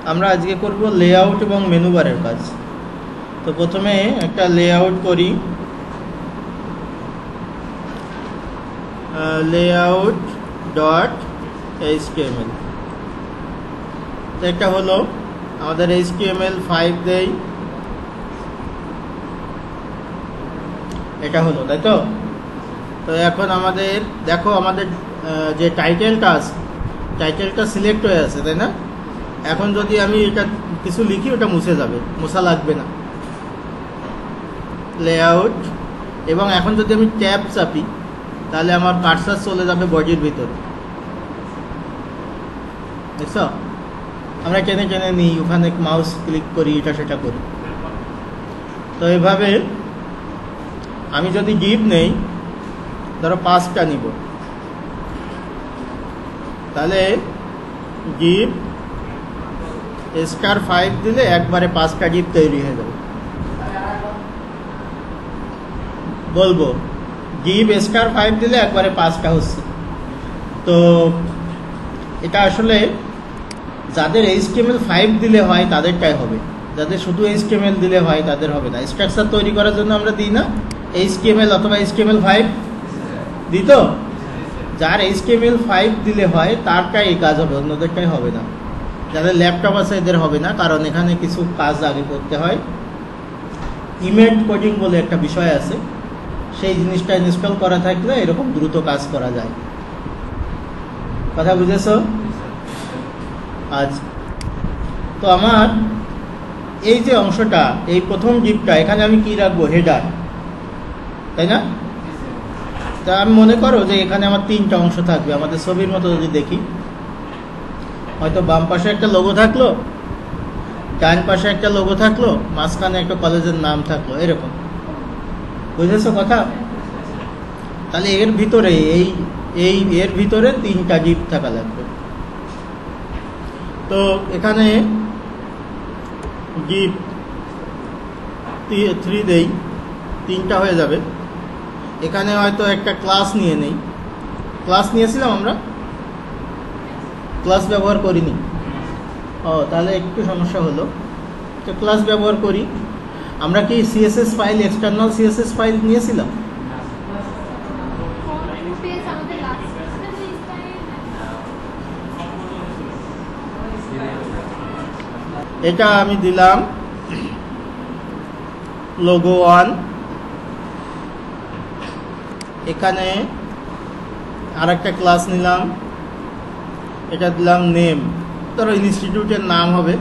আমরা আজকে করব লেআউট এবং মেনু বারের কাজ। তো প্রথমে একটা লেআউট করি, লেআউট ডট এইচটিএমএল। তো একটা হলো আমাদের HTML5 দেই, এটা হলো, তাই তো। তো এখন আমাদের দেখো আমাদের যে টাইটেলটা আছে, টাইটেলটা সিলেক্ট হয়ে আছে, তাই না? এখন যদি আমি এটা কিছু লিখি ওটা মুছে যাবে, মোছা লাগবে না। লেআউট, এবং এখন যদি আমি ট্যাব চাপি তাহলে আমার কার্সার চলে যাবে বডির ভিতরে, দেখছ? আমরা টেনে টেনে নিই, ওখানে মাউস ক্লিক করি, এটা সেটা করি। তো এভাবে আমি যদি ডিভ নেই, ধরো 5টা নিব, তাহলে ডিভ *5 দিলে একবারে 5টা ডিভ তৈরি হয়ে যাবে। বলবো ডিভ *5 দিলে একবারে 5টা হচ্ছে। তো এটা আসলে যাদের HTML5 দিলে হয় তাদেরটাই হবে, যাদের শুধু HTML দিলে হয় তাদের হবে না। স্ট্রাকচার তৈরি করার জন্য আমরা দিই না HTML অথবা HTML5 দিই, তো যার HTML5 দিলে হয় তারটাই এই কাজ হবে, অন্যদেরটাই হবে না। যাদের ল্যাপটপ আছে এদের হবে না, কারণ এখানে কিছু কাজ আগে করতে হয়। ইমেজ কোডিং বলে একটা বিষয় আছে, সেই জিনিসটা ইনস্টল করা থাকলে এরকম দ্রুত কাজ করা যায়। কথা বুঝেছ? আজ তো আমার এই যে অংশটা, এই প্রথম ডিপটা, এখানে আমি কি রাখবো? হেডার, তাই না? তা আমি মনে করো যে এখানে আমার 3টা অংশ থাকবে। আমাদের ছবির মতো যদি দেখি, হয়তো বাম পাশে একটা লোগো থাকলো, ডান পাশে একটা লোগো থাকলো, মাঝখানে একটা কলেজের নাম থাকলো, এরকম। বুঝেছো কথা? তাহলে এর ভিতরে এর ভিতরে 3টা ডিপ থাকা লাগবে। তো এখানে ডিপ 3 দেই, 3টা হয়ে যাবে। এখানে হয়তো একটা ক্লাস নিয়ে নেই, ক্লাস নিয়েছিলাম আমরা, ক্লাস ব্যবহার করিনি। তাহলে একটু সমস্যা হলো। তো ক্লাস ব্যবহার করি। আমরা কি CSS file, external CSS file নিয়েছিলাম? এটা আমি দিলাম লোগো 1। এখানে আরেকটা ক্লাস নিলাম, এটা দিলাম নেম, ধরো ইনস্টিটিউটের নাম হবে।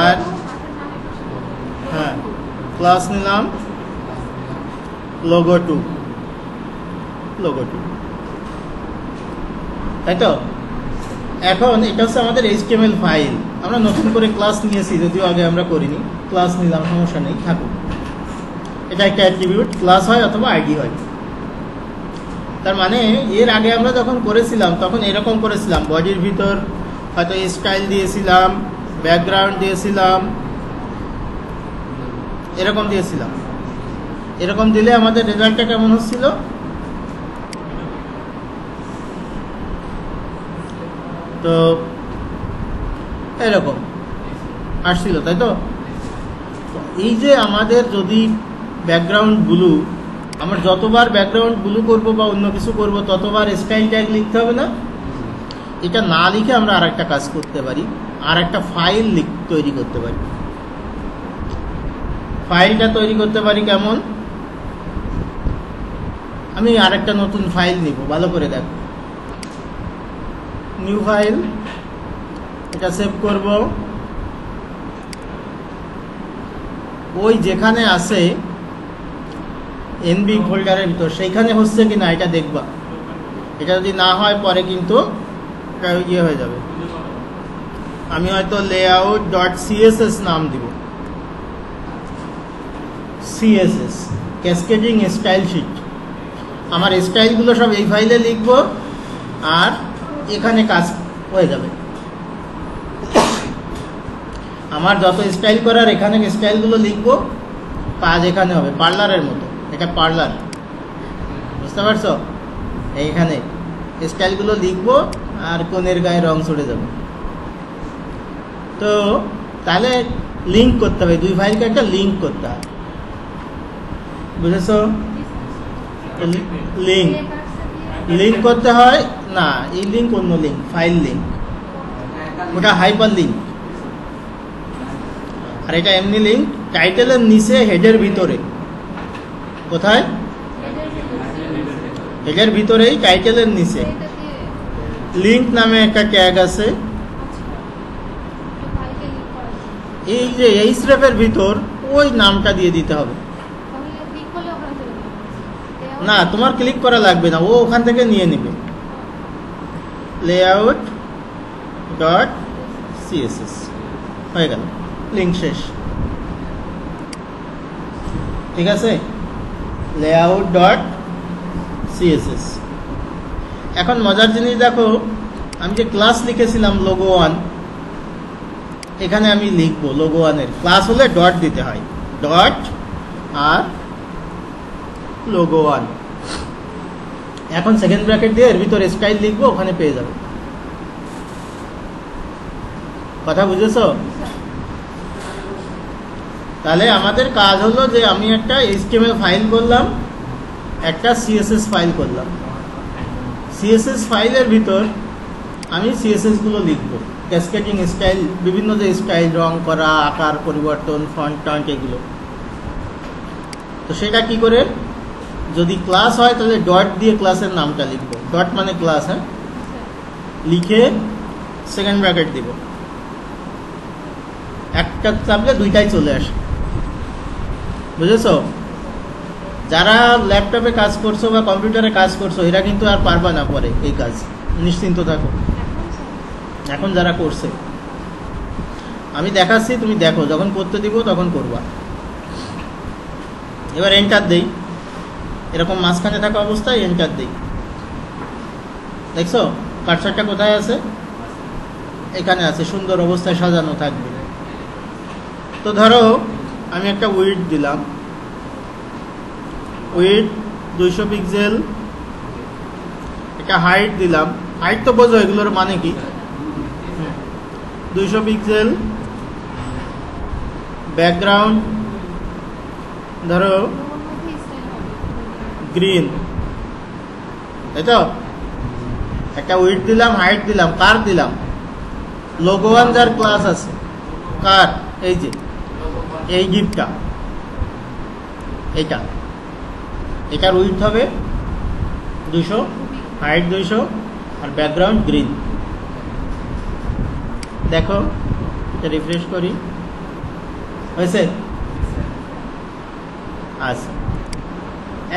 আর হ্যাঁ, ক্লাস নিলাম লোগো 2, তাই তো। এখন এটা হচ্ছে আমাদের HTML ফাইল। আমরা নতুন করে ক্লাস নিয়েছি, যদিও আগে আমরা করিনি। ক্লাস নিলাম, সমস্যা নেই, থাকুক। এটা একটা অ্যাট্রিবিউট, ক্লাস হয় অথবা আইডি হয়। তার মানে এর আগে আমরা যখন করেছিলাম তখন এরকম করেছিলাম, বডির ভিতর হয়তো স্টাইল দিয়েছিলাম, ব্যাকগ্রাউন্ড দিয়েছিলাম, এরকম দিয়েছিলাম। এরকম দিলে আমাদের রেজাল্টটা কেমন হচ্ছিল? তো এরকম আসছিল, তাই তো। এই যে আমাদের যদি ব্যাকগ্রাউন্ড ব্লু, আমরা যতবার ব্যাকগ্রাউন্ড ব্লু করব বা অন্য কিছু করব ততবার স্টাইল ট্যাগ লিখতে হবে না? এটা না লিখে আমরা আর একটা কাজ করতে পারি, আর একটা ফাইল তৈরি করতে পারি। ফাইলটা তৈরি করতে পারি কেমন? আমি আরেকটা নতুন ফাইল নিব, ভালো করে দেখো। নিউ ফাইল, এটা সেভ করব। ওই যেখানে আছে এনবি ফোল্ডারের ভিতর সেইখানে হচ্ছে কিনা এটা দেখবা। এটা যদি না হয় পরে কিন্তু ইয়ে হয়ে যাবে। আমি হয়তো layout.css নাম দিব, CSS ক্যাসকেডিং স্টাইল শিট। আমার স্টাইলগুলো সব এই ফাইলে লিখব, আর এখানে কাজ হয়ে যাবে। আমার যত স্টাইল করার এখানে স্টাইলগুলো লিখব, কাজ এখানে হবে। পার্লারের মতো, এটা পার্লার, বুঝতে পারছো? এইখানে স্টাইলগুলো লিখব আর কোণের গায়ে রং চড়ে যাবে। তো তাহলে লিঙ্ক করতে হবে, দুই ফাইলকে একটা লিঙ্ক করতে হবে, বুঝেছো? লিঙ্ক লিঙ্ক করতে হয় না, এই লিঙ্ক অন্য লিঙ্ক, ফাইল লিঙ্ক, ওটা হাইপার লিঙ্ক। আর এটা এমনি লিঙ্ক, টাইটেলের নিচে হেডের ভিতরে, কোথায়? হেডের ভিতরেই টাইটেলের নিচে লিঙ্ক নামে একটা ট্যাগ আছে। এই যে এইচরেফের ভিতর ওই নামটা দিয়ে দিতে হবে। না, তোমার ক্লিক করা লাগবে না, ও ওখান থেকে নিয়ে নেবে। লেআউট ডট সিএসএস হয়ে গেল, লিঙ্ক শেষ। ঠিক আছে, লেআউট ডট সিএসএস। এখন মজার জিনিস দেখো, আমি যে ক্লাস লিখেছিলাম লোগো 1, এখানে আমি লিখবো লোগো 1-এর ক্লাস হলে ডট দিতে হয়, ডট আর লোগো 1। এখন সেকেন্ড ব্র্যাকেট দিয়ে এর ভিতরে স্টাইল লিখবো, ওখানে পেয়ে যাবে। কথা বুঝেছো? তাহলে আমাদের কাজ হলো যে আমি একটা এইচটিএমএল ফাইল করলাম, একটা সিএসএস ফাইল করলাম। সিএসএস ফাইলের ভিতর আমি সিএসএস গুলো লিখবো, ক্যাসকেডিং স্টাইল, বিভিন্ন যে স্টাইল, রং করা, আকার পরিবর্তন, ফন্ট টন্ট, এগুলো। তো সেটা কি করে, যদি ক্লাস হয় তাহলে ডট দিয়ে ক্লাসের নামটা লিখবো, ডট মানে ক্লাস, হ্যাঁ, লিখে সেকেন্ড ব্র্যাকেট দিব, একটা চাপলে দুইটাই চলে আসে, বুঝেছো? যারা ল্যাপটপে কাজ করছো বা কম্পিউটারে কাজ করছো এরা কিন্তু আর পারবা না পরে এই কাজ, নিশ্চিন্ত থাকো। এখন যারা করছে আমি দেখাচ্ছি, তুমি দেখো, যখন করতে দিব তখন করবা। এবার এন্টার দেই, এরকম মাঝখানে থাকা অবস্থায় এন্টার দেই। দেখছো কার্সারটা কোথায় আছে? এখানে আছে, সুন্দর অবস্থায় সাজানো থাকবে। তো ধরো আমি একটা উইডথ দিলাম, উইডথ 200 পিক্সেল, একটা হাইট দিলাম, হাইট তো বোঝো এগুলোর মানে কি, 200 পিক্সেল। ব্যাকগ্রাউন্ড ধরো গ্রিন, তাই তো? একটা উইডথ দিলাম, হাইট দিলাম, কার দিলাম? লোগো 1 যার ক্লাস আছে, কার? এই যে এই গিফটটা, এইটা, এটার উইডথ হবে 200, হাইট 200, আর ব্যাকগ্রাউন্ড গ্রিন। দেখো এটা রিফ্রেশ করি, হয়েছে? আচ্ছা,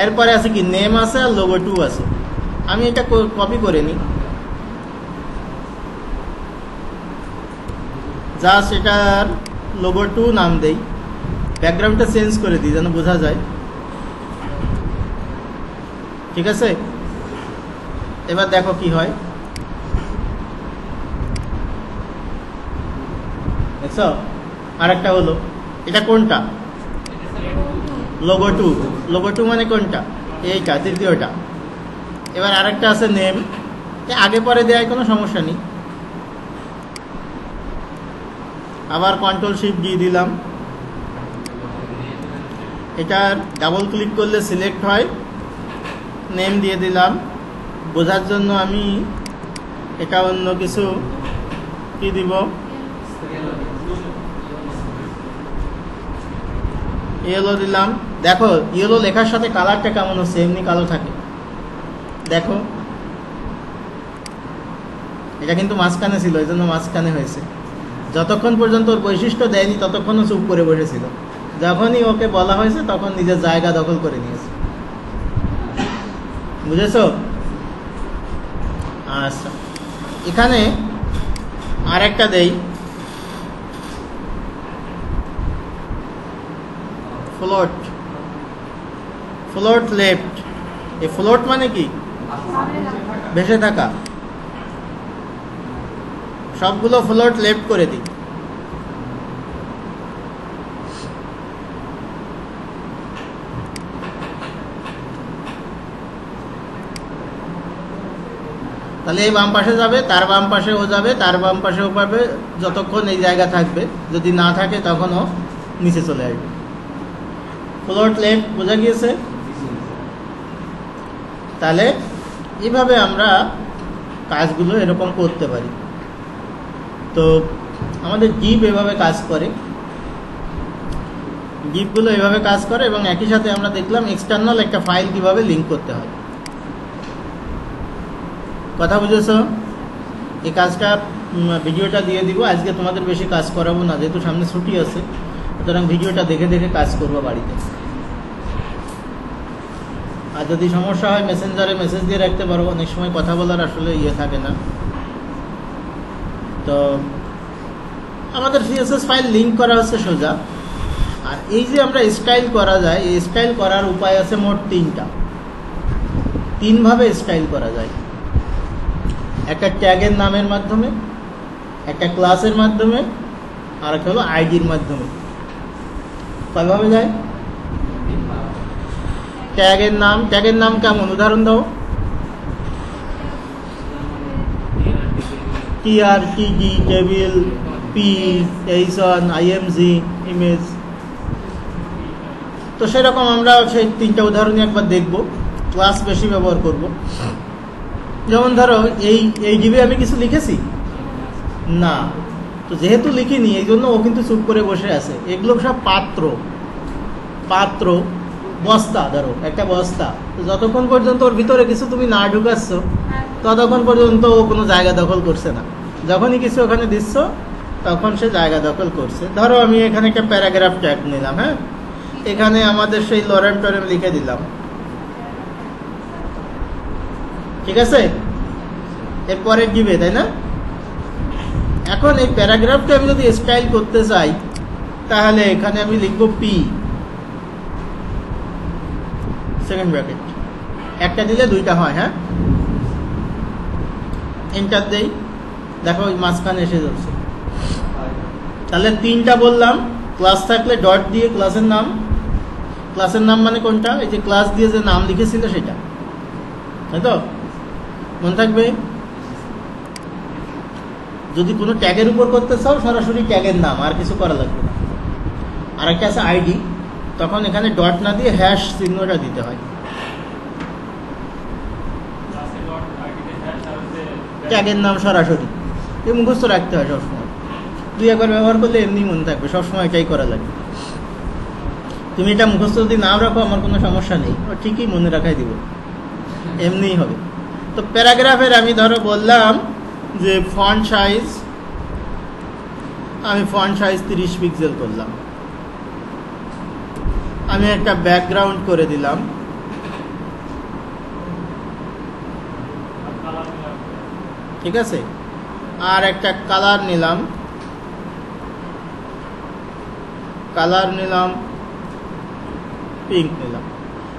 এরপরে আছে কি, নেম আছে আর লোগো 2 আছে। আমি এটা কপি করে নিই, জাস্ট এটার লোগো 2 নাম দেই, ব্যাকগ্রাউন্ডটা চেঞ্জ করে দিই যেন বোঝা যায়। ঠিক আছে, এবার দেখো কি হয়, দেখছো? আরেকটা হলো, এটা কোনটা? লোগো 2। লোগো 2 মানে কোনটা? এইটা, তৃতীয়টা। এবার আরেকটা আছে নেম, আগে পরে দেওয়ায় কোনো সমস্যা নেই। আবার কন্ট্রোল-শিফট দিয়ে দিলাম, এটার ডাবল ক্লিক করলে সিলেক্ট হয়, নেম দিয়ে দিলাম। বোঝার জন্য আমি এটা অন্য কিছু কি দিব, ইয়েলো দিলাম। দেখো ইয়েলো লেখার সাথে কালারটা কেমন হচ্ছে, এমনি কালো থাকে, দেখো। এটা কিন্তু মাঝখানে ছিল, এই জন্য মাঝখানে হয়েছে। যতক্ষণ পর্যন্ত ওর বৈশিষ্ট্য দেয়নি ততক্ষণও চুপ করে বসেছিল, যখনই ওকে বলা হয়েছে তখন নিজের জায়গা দখল করে নিয়েছে, বুঝেছো? আচ্ছা, এখানে আরেকটা দেই, ফ্লোট, ফ্লোট লেফট। এই ফ্লোট মানে কি? ভেসে থাকা। সবগুলো ফ্লোট লেফট করে দিই। তাহলে এই বাম পাশে যাবে, তার বাম পাশে ও যাবে, তার বাম পাশে ও পাবে, যতক্ষণ এই জায়গা থাকবে। যদি না থাকে তখন ও নিচে চলে আসবে। ফ্লোট লেফট বোঝা গিয়েছে? তাহলে এইভাবে আমরা কাজগুলো এরকম করতে পারি। তো আমাদের জিপ এভাবে কাজ করে, জিপগুলো এভাবে কাজ করে, এবং একই সাথে আমরা দেখলাম এক্সটার্নাল একটা ফাইল কিভাবে লিঙ্ক করতে হয়। কথা বুঝেছ? এই কাজটা ভিডিওটা দিয়ে দিব। আজকে তোমাদের বেশি কাজ করাবো না, যেহেতু সামনে ছুটি আছে, সুতরাং ভিডিওটা দেখে দেখে কাজ করবো বাড়িতে। আর যদি সমস্যা হয় মেসেঞ্জারে মেসেজ দিয়ে রাখতে পারো, অনেক সময় কথা বলার আসলে থাকে না। তো আমাদের সিএসএস ফাইল লিঙ্ক করা হচ্ছে সোজা। আর এই যে আমরা স্টাইল করা যায়, এই স্টাইল করার উপায় আছে মোট তিনভাবে স্টাইল করা যায়। একটা ট্যাগের নামের মাধ্যমে, একটা ক্লাসের মাধ্যমে, আর একটা হলো আইডির মাধ্যমে। কয়ভাবে যায়? ট্যাগের নাম কেমন? উদাহরণ দাও। TRTG, টেবিল, পিস, এইসন, IMG, ইমেজ। তো সেরকম আমরা সেই তিনটা উদাহরণই একবার দেখব। ক্লাস বেশি ব্যবহার করব। যেমন ধরো এই ডিবে আমি কিছু লিখেছি না, তো যেহেতু লিখিনি এই জন্য ও কিন্তু চুপ করে বসে আছে। এগুলো সব পাত্র বস্তা। ধরো একটা বস্তা, তো যতক্ষণ পর্যন্ত ওর ভিতরে কিছু তুমি না ঢুকাচ্ছ ততক্ষণ পর্যন্ত ও কোনো জায়গা দখল করছে না। যখনই কিছু ওখানে দিচ্ছ তখন সে জায়গা দখল করছে। ধরো আমি এখানে একটা প্যারাগ্রাফ ট্যাগ নিলাম, হ্যাঁ, এখানে আমাদের সেই লরেম টরেম লিখে দিলাম, ঠিক আছে? এরপরে দিবে, তাই না? এখন এই প্যারাগ্রাফটা আমি যদি স্টাইল করতে চাই তাহলে এখানে আমি লিখব পি, সেকেন্ড ব্র্যাকেট, একটা দিলে দুইটা হয়, হ্যাঁ। এন্টার দেই, দেখো ওই মাঝখানে এসে যাচ্ছে। তাহলে তিনটা বললাম। ক্লাস থাকলে ডট দিয়ে ক্লাসের নাম মানে কোনটা? এই যে ক্লাস দিয়ে যে নাম লিখেছিল সেটা, তাই তো? মনে থাকবে। যদি কোনো ট্যাগের উপর করতে চাও সরাসরি ট্যাগের নাম, আর কিছু করা লাগবে না। আর একটা আছে আইডি, তখন এখানে ডট না দিয়ে হ্যাশ চিহ্নটা দিতে হয়। ট্যাগের নাম সরাসরি এই মুখস্থ রাখতে হয় সবসময়। দুই একবার ব্যবহার করলে এমনি মনে থাকবে, সবসময় এটাই করা লাগে। তুমি এটা মুখস্থ যদি নাও রাখো আমার কোনো সমস্যা নেই, ঠিকই মনে রাখাই দিব, এমনিই হবে। তো প্যারাগ্রাফের আমি ধরো বললাম যে ফন্ট সাইজ, আমি ফন্ট সাইজ 30 পিক্সেল করলাম। আমি একটা ব্যাকগ্রাউন্ড করে দিলাম, ঠিক আছে? আর একটা কালার নিলাম, পিঙ্ক নিলাম।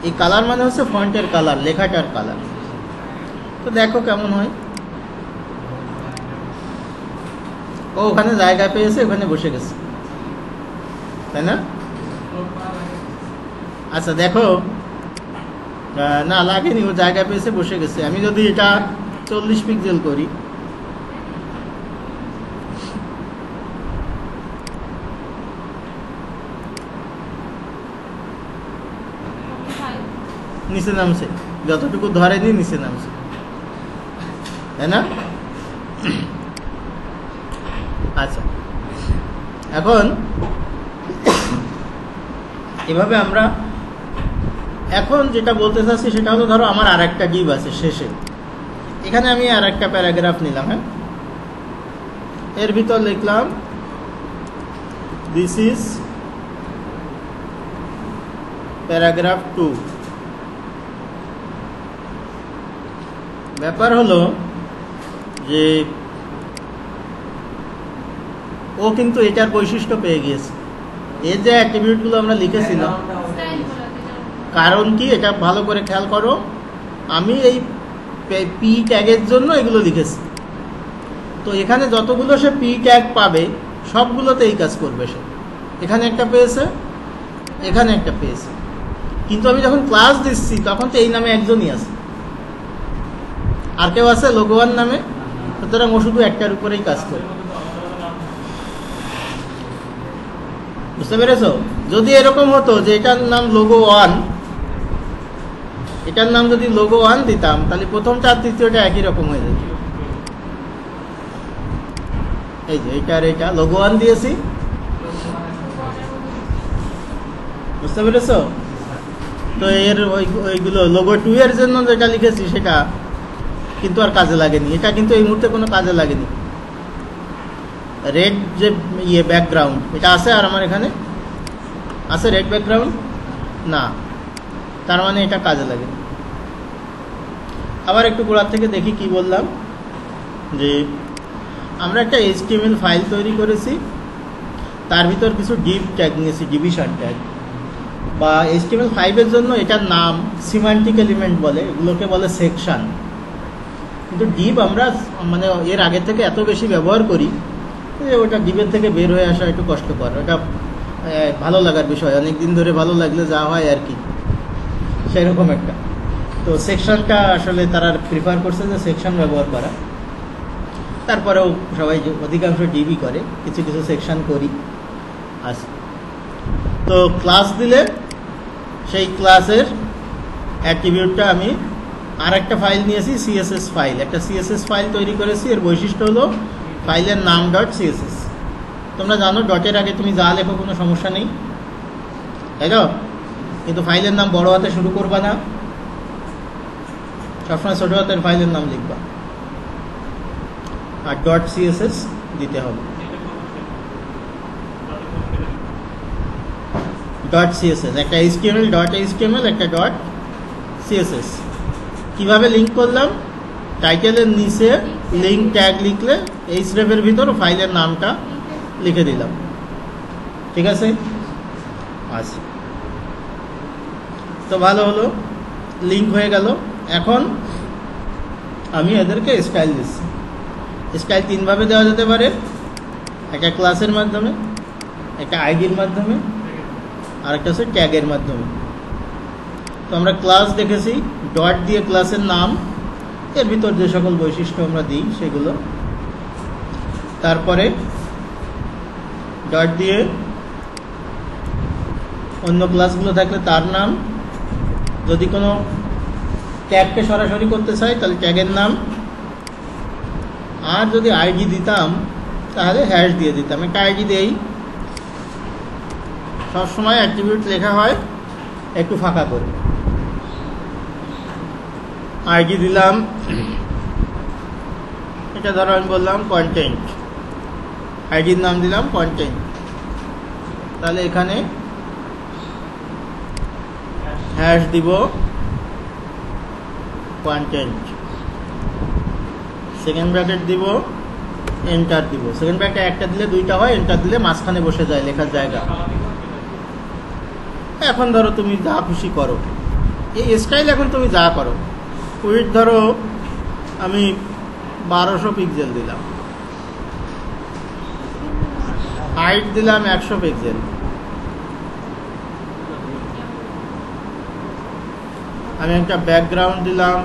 এই কালার মানে হচ্ছে ফন্টের কালার, লেখাটার কালার। তো দেখো কেমন হয়। ও ওখানে জায়গা পেয়েছে, ওখানে বসে গেছে, তাই না? আচ্ছা দেখো, না লাগেনি, ও জায়গা পেয়েছে, বসে গেছে। আমি যদি এটা 40 পিক্সেল করি, নিচে নামছে, যতটুকু ধরেনি নিচে নামছে, তাই না? আচ্ছা, এখন এভাবে আমরা এখন যেটা বলতে চাচ্ছি সেটা হলো, ধরো আমার আর একটা ডিভ আছে শেষে, এখানে আমি আর একটা প্যারাগ্রাফ নিলাম, হ্যাঁ, এর ভিতর লিখলাম দিস ইজ প্যারাগ্রাফ 2। ব্যাপার হলো যে ও কিন্তু এটার বৈশিষ্ট্য পেয়ে গিয়েছে। এর যে অ্যাট্রিবিউটগুলো আমরা লিখেছিলাম, কারণ কি এটা ভালো করে খেয়াল করো, আমি এই পি ট্যাগের জন্য এগুলো লিখেছি। তো এখানে যতগুলো সে পি ট্যাগ পাবে সবগুলোতে এই কাজ করবে সে। এখানে একটা পেয়েছে, এখানে একটা পেয়েছে, কিন্তু আমি যখন ক্লাস দিচ্ছি তখন তো এই নামে একজনই আছে। আর কেউ আছে লোগো ওয়ান নামে? সুতরাং ও শুধু একটার উপরেই কাজ করে। বুঝতে পেরেছো? যদি এরকম হতো যে এটার নাম লোগো ওয়ান, এটার নাম যদি লোগো ওয়ান দিতাম, তাহলে প্রথমটা আর তৃতীয়টা একই রকম হয়ে যেত। এই যে এটা আর এটা লোগো ওয়ান দিয়েছি, বুঝতে পেরেছো? তো এর ওইগুলো লোগো টু এর জন্য যেটা লিখেছি সেটা কিন্তু আর কাজে লাগেনি। এটা কিন্তু এই মুহূর্তে কোনো কাজে লাগেনি। রেড যে ব্যাকগ্রাউন্ড এটা আছে, আর আমার এখানে আছে রেড ব্যাকগ্রাউন্ড না, তার মানে এটা কাজে লাগেনি। আবার একটু গোড়ার থেকে দেখি কি বললাম, যে আমরা একটা HTML ফাইল তৈরি করেছি, তার ভিতর কিছু ডিভ ট্যাগ নিয়েছি, ডিভিশন ট্যাগ, বা HTML5 এর জন্য এটার নাম সিমান্টিক এলিমেন্ট বলে, এগুলোকে বলে সেকশন। কিন্তু ডিভ আমরা মানে এর আগে থেকে এত বেশি ব্যবহার করি যে ওটা ডিভের থেকে বের হয়ে আসা একটু কষ্টকর। ওটা ভালো লাগার বিষয়, অনেক দিন ধরে ভালো লাগলে যা হয় আর কি, সেরকম একটা। তো সেকশনটা আসলে তারা প্রিফার করছে যে সেকশন ব্যবহার করা। তারপরেও সবাই অধিকাংশ ডিবি করে, কিছু কিছু সেকশন করি আছে। তো ক্লাস দিলে সেই ক্লাসের অ্যাট্রিবিউটটা আমি আর একটা ফাইল নিয়েছি, সিএসএস ফাইল, একটা সিএসএস ফাইল তৈরি করেছি। এর বৈশিষ্ট্য হলো ফাইলের নাম .css। তোমরা জানো ডটের আগে তুমি যা লেখো কোনো সমস্যা নেই, তাই তো? কিন্তু ফাইলের নাম বড় হাতে শুরু করবা না, সবসময় ছোট হাতের ফাইলের নাম লিখবা, আর .css দিতে হবে। .css একটা HTML একটা .css। কিভাবে লিঙ্ক করলাম? টাইটেলের নিচে লিঙ্ক ট্যাগ লিখলে href-এর ভিতর ফাইলের নামটা লিখে দিলাম, ঠিক আছে? আচ্ছা, তো ভালো হলো, লিঙ্ক হয়ে গেল। এখন আমি এদেরকে স্টাইল দিচ্ছি। স্টাইল তিনভাবে দেওয়া যেতে পারে, একটা ক্লাসের মাধ্যমে, একটা আইডির মাধ্যমে, আর একটা হচ্ছে ট্যাগের মাধ্যমে। তো আমরা ক্লাস দেখেছি, ডট দিয়ে ক্লাসের নাম, এর ভিতর যে সকল বৈশিষ্ট্য আমরা দিই সেগুলো, তারপরে ডট দিয়ে অন্য ক্লাসগুলো থাকলে তার নাম, যদি কোনো ট্যাগকে সরাসরি করতে চাই তাহলে ট্যাগের নাম, আর যদি আইডি দিতাম তাহলে হ্যাশ দিয়ে দিতাম। একটা আইডি দেই, সবসময় অ্যাট্রিবিউট লেখা হয় একটু ফাঁকা করে। আইডি দিলাম, এটা ধরো আমি বললাম কন্টেন্ট, আইডির নাম দিলাম কন্টেন্ট। তাহলে এখানে হ্যাশ দিব কন্টেন্ট, সেকেন্ড ব্র্যাকেট দিব, এন্টার দিব। সেকেন্ড ব্র্যাকেট একটা দিলে দুইটা হয়, এন্টার দিলে মাঝখানে বসে যায় লেখার জায়গা। এখন ধরো তুমি যা খুশি করো, এই স্টাইল এখন তুমি যা করো। উইথ ধরো আমি 1200 পিক্সেল দিলাম, হাইট দিলাম 100 পিক্সেল, আমি একটা ব্যাকগ্রাউন্ড দিলাম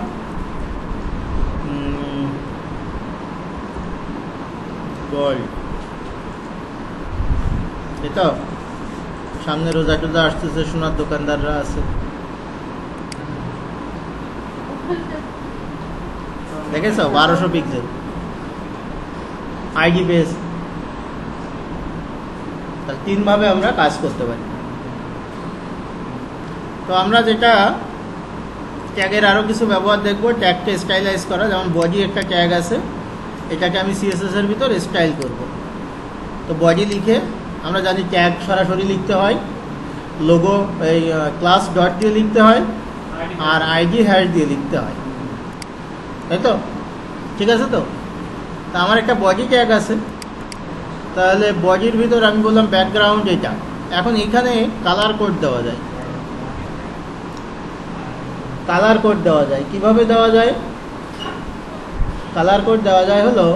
গোল্ড। এই তো সামনে রোজা টোজা আসতেছে, সোনার দোকানদাররা আছে, দেখেছ 1200 পিক্সেল আইডি বেস। তাহলে তিনভাবে আমরা কাজ করতে পারি। তো আমরা যেটা ট্যাগের আরও কিছু ব্যবহার দেখবো, ট্যাগকে স্টাইলাইজ করা। যেমন বডি একটা ট্যাগ আছে, এটাকে আমি সিএসএস এর ভিতর স্টাইল করব। তো বডি লিখে আমরা জানি ট্যাগ সরাসরি লিখতে হয়, লোগো এই ক্লাস ডট দিয়ে লিখতে হয়, আর আইডি হ্যাশ দিয়ে লিখতে হয়, তাই তো? ঠিক আছে। তো আমার একটা বডি ট্যাগ আছে, তাহলে বডির ভিতর আমি বললাম ব্যাকগ্রাউন্ড এটা। এখন এখানে কালার কোড দেওয়া যায়, কালার কোড দেওয়া যায়। কিভাবে দেওয়া যায়? কালার কোড দেওয়া যায় হলো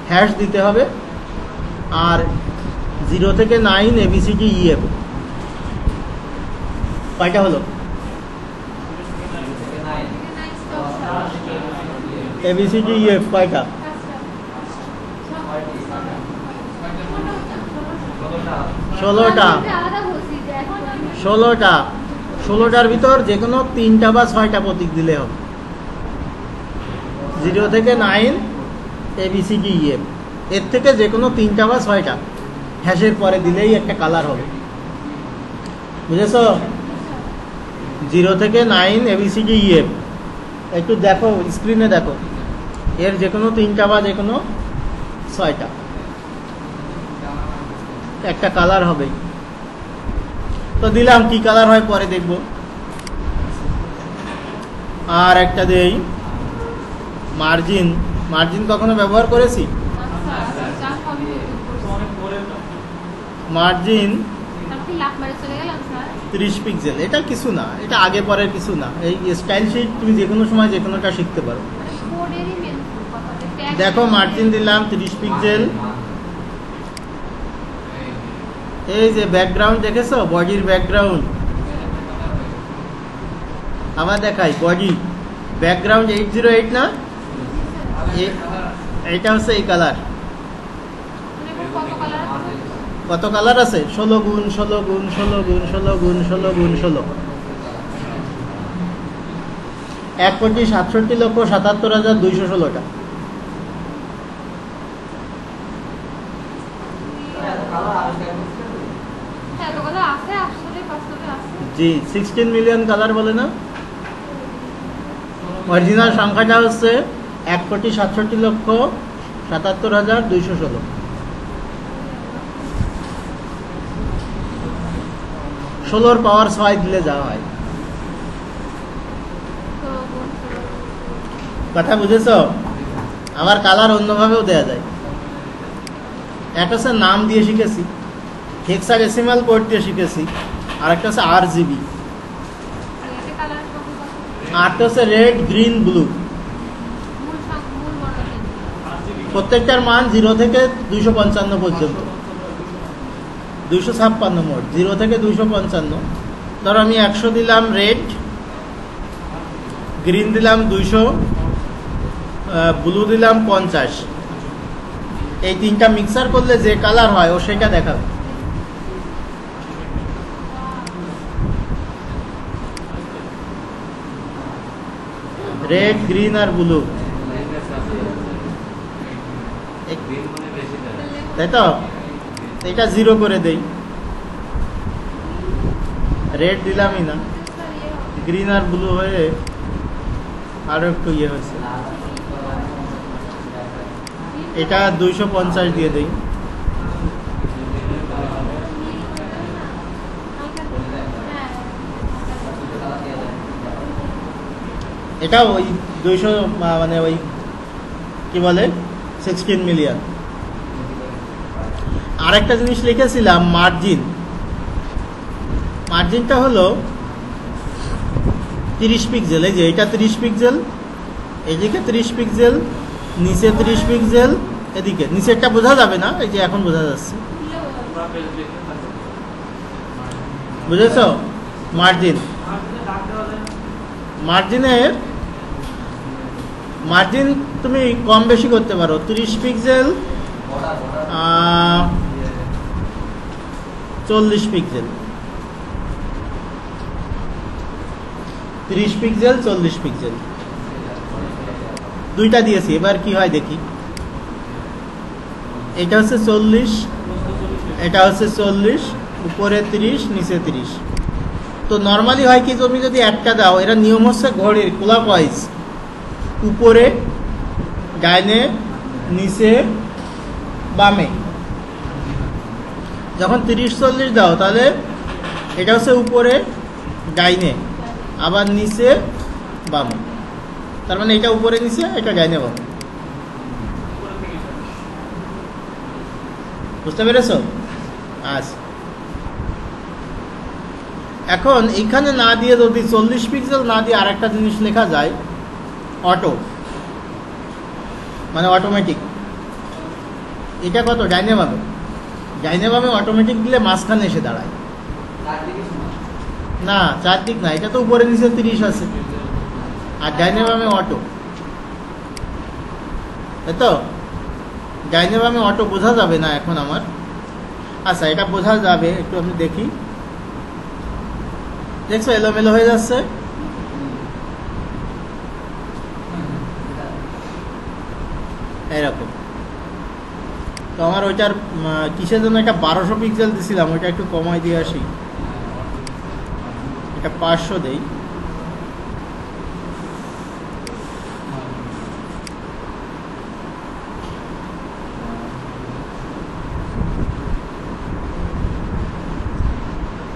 হ্যাশ দিতে হবে, আর 0 থেকে 9 ABCDEF কয়টা হলো? ABCDEF কয়টা? 16টা। 16টার ভিতর যে কোনো 3টা বা 6টা প্রতীক দিলে হবে। 0 থেকে 9 ABCDEF, এর থেকে যে কোনো 3টা বা 6টা হ্যাশের পরে দিলেই একটা কালার হবে। বুঝেছো? 0 থেকে 9 ABCDEF, একটু দেখো স্ক্রিনে দেখো, এর যে কোনো 3টা বা যে কোনো 6টা একটা কালার হবে। তো দিলাম, কি কালার হয় পরে দেখব। আর একটা দেই মার্জিন। মার্জিন কখনো ব্যবহার করেছি? মার্জিন 30 পিক্সেল, এটা কিছু না, এটা আগে পরের কিছু না। এই স্টাইল শিট তুমি যে কোনো সময় যে কোনোটা শিখতে পারো। দেখো মার্জিন দিলাম 30 পিক্সেল। এই যে ব্যাকগ্রাউন্ড দেখেছো, বডির ব্যাকগ্রাউন্ড আমার দেখাই, বডি ব্যাকগ্রাউন্ড 808 না, এটা হচ্ছে এই কালার। কত কালার আছে? 16 গুণ 16 গুণ 16 গুণ 16 গুণ 16 গুণ 16, 1,67,77,216টা। জি, 16 মিলিয়ন কালার বলে না? অরিজিনাল সংখ্যাটা হচ্ছে 1,67,77,216। 16 পাওয়ার 6 দিলে যা হয়। কথা বুঝেছ? আবার কালার অন্যভাবেও দেয়া যায়। একটা হচ্ছে নাম দিয়ে শিখেছি, হেক্সাডেসিমাল কোড দিয়ে শিখেছি, আর একটা হচ্ছে RGB। আরটা হচ্ছে রেড, গ্রিন, ব্লু। প্রত্যেকটার মান 0 থেকে 255 পর্যন্ত, 256 মোট, 0 থেকে 255। ধরো আমি 100 দিলাম রেড, গ্রিন দিলাম 200, ব্লু দিলাম 50। এই তিনটা মিক্সার করলে যে কালার হয় ও সেটা দেখাবে। রেড, গ্রিন আর ব্লু, তাই তো? এটা 0 করে দেই, রেড দিলামই না, গ্রিন আর ব্লু হয়ে আরো একটু ইয়ে হয়েছে। এটা 250 দিয়ে দেই। এটা ওই 200 মানে ওই কি বলে 16 মিলিয়ন। আরেকটা জিনিস লিখেছিলাম মার্জিন। মার্জিনটা হলো 30 পিক্সেল। এই যে এটা 30 পিক্সেল, এদিকে 30 পিক্সেল, নিচে 30 পিক্সেল, এদিকে নিচেরটা বোঝা যাবে না, এই যে এখন বোঝা যাচ্ছে। বুঝেছো? মার্জিন, মার্জিনের মার্জিন তুমি কম বেশি করতে পারো। 30 পিক্সেল, 40 পিক্সেল, 30 পিক্সেল 40 পিক্সেল দুইটা দিয়েছি। এবার কি হয় দেখি। এটা হচ্ছে 40, এটা হচ্ছে 40, উপরে 30, নিচে 30। তো নর্মালি হয় কি, তুমি যদি একটা দাও, এরা নিয়ম হচ্ছে ঘড়ির ক্লকওয়াইজ, উপরে ডাইনে, নিচে বামে। যখন 30 40 দাও তাহলে এটা হচ্ছে উপরে ডাইনে, আবার নিচে বামে। তার মানে এটা উপরে নিচে, এটা ডাইনে বামে। বুঝতে পেরেছ? আচ্ছা, এখন এখানে না দিয়ে যদি 40 পিক্সেল না দিয়ে আরেকটা জিনিস লেখা যায়, অটো, মানে অটোমেটিক। এটা কত? ডাইনে বামে। ডাইনে বামে অটোমেটিক দিলে মাঝখানে এসে দাঁড়ায় না, চারদিক না, এটা তো উপরে নিচে 30 আছে, আর ডাইনে বামে অটো। তাই তো? ডাইনে বামে অটো বোঝা যাবে না এখন আমার। আচ্ছা, এটা বোঝা যাবে, একটু আমি দেখি। দেখছো এলোমেলো হয়ে যাচ্ছে। এরকম তো আমার ওইটার কিসের জন্য একটা 1200 পিক্সেল দিছিলাম, ওইটা একটু কমাই দিয়ে আসি, এটা 500 দেই।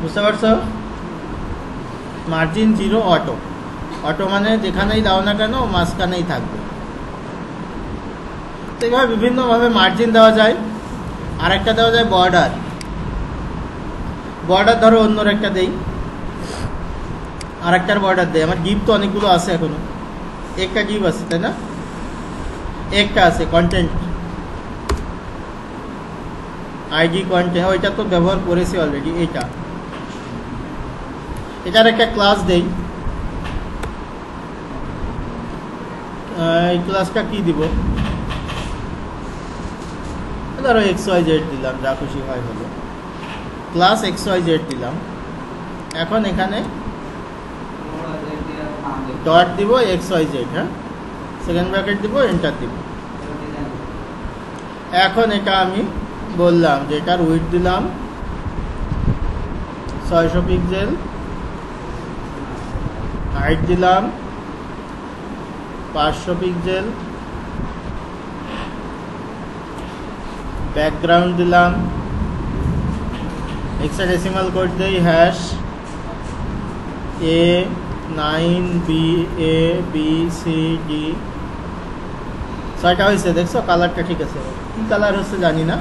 বুঝতে পারছো? Margin 0 auto. অটো মানে যেখানেই দাও না কেন মাঝখানেই থাকবে। তো এইভাবে বিভিন্নভাবে মার্জিন দেওয়া যায়। আর একটা দেওয়া যায় বর্ডার। বর্ডার ধরো অন্যর একটা দেই, আর একটার বর্ডার দেয়। আমার গিফট তো অনেকগুলো আছে এখনো, একটা গিফট আছে তাই না? একটা আছে কন্টেন্ট আইডি কন্টেন্ট, ওইটা তো ব্যবহার করেছি অলরেডি। এটার একটা ক্লাস দেই। এই ক্লাসটা কি দিব? ধরো XYZ দিলাম, যা খুশি হয় হলো। ক্লাস XYZ দিলাম। এখন এখানে ডট দিব XYZ, হ্যাঁ, সেকেন্ড ব্র্যাকেট দিব, এন্টার দিব। এখন এটা আমি বললাম যে এটার উইডথ দিলাম 600 পিক্সেল, হাইট দিলাম 500 পিক্সেল, ব্যাকগ্রাউন্ড দিলাম, হেক্সাডেসিমাল কোড দেই #A9BABCD। 6টা হয়েছে, দেখছো? কালারটা ঠিক আছে। কি কালার হচ্ছে জানি না,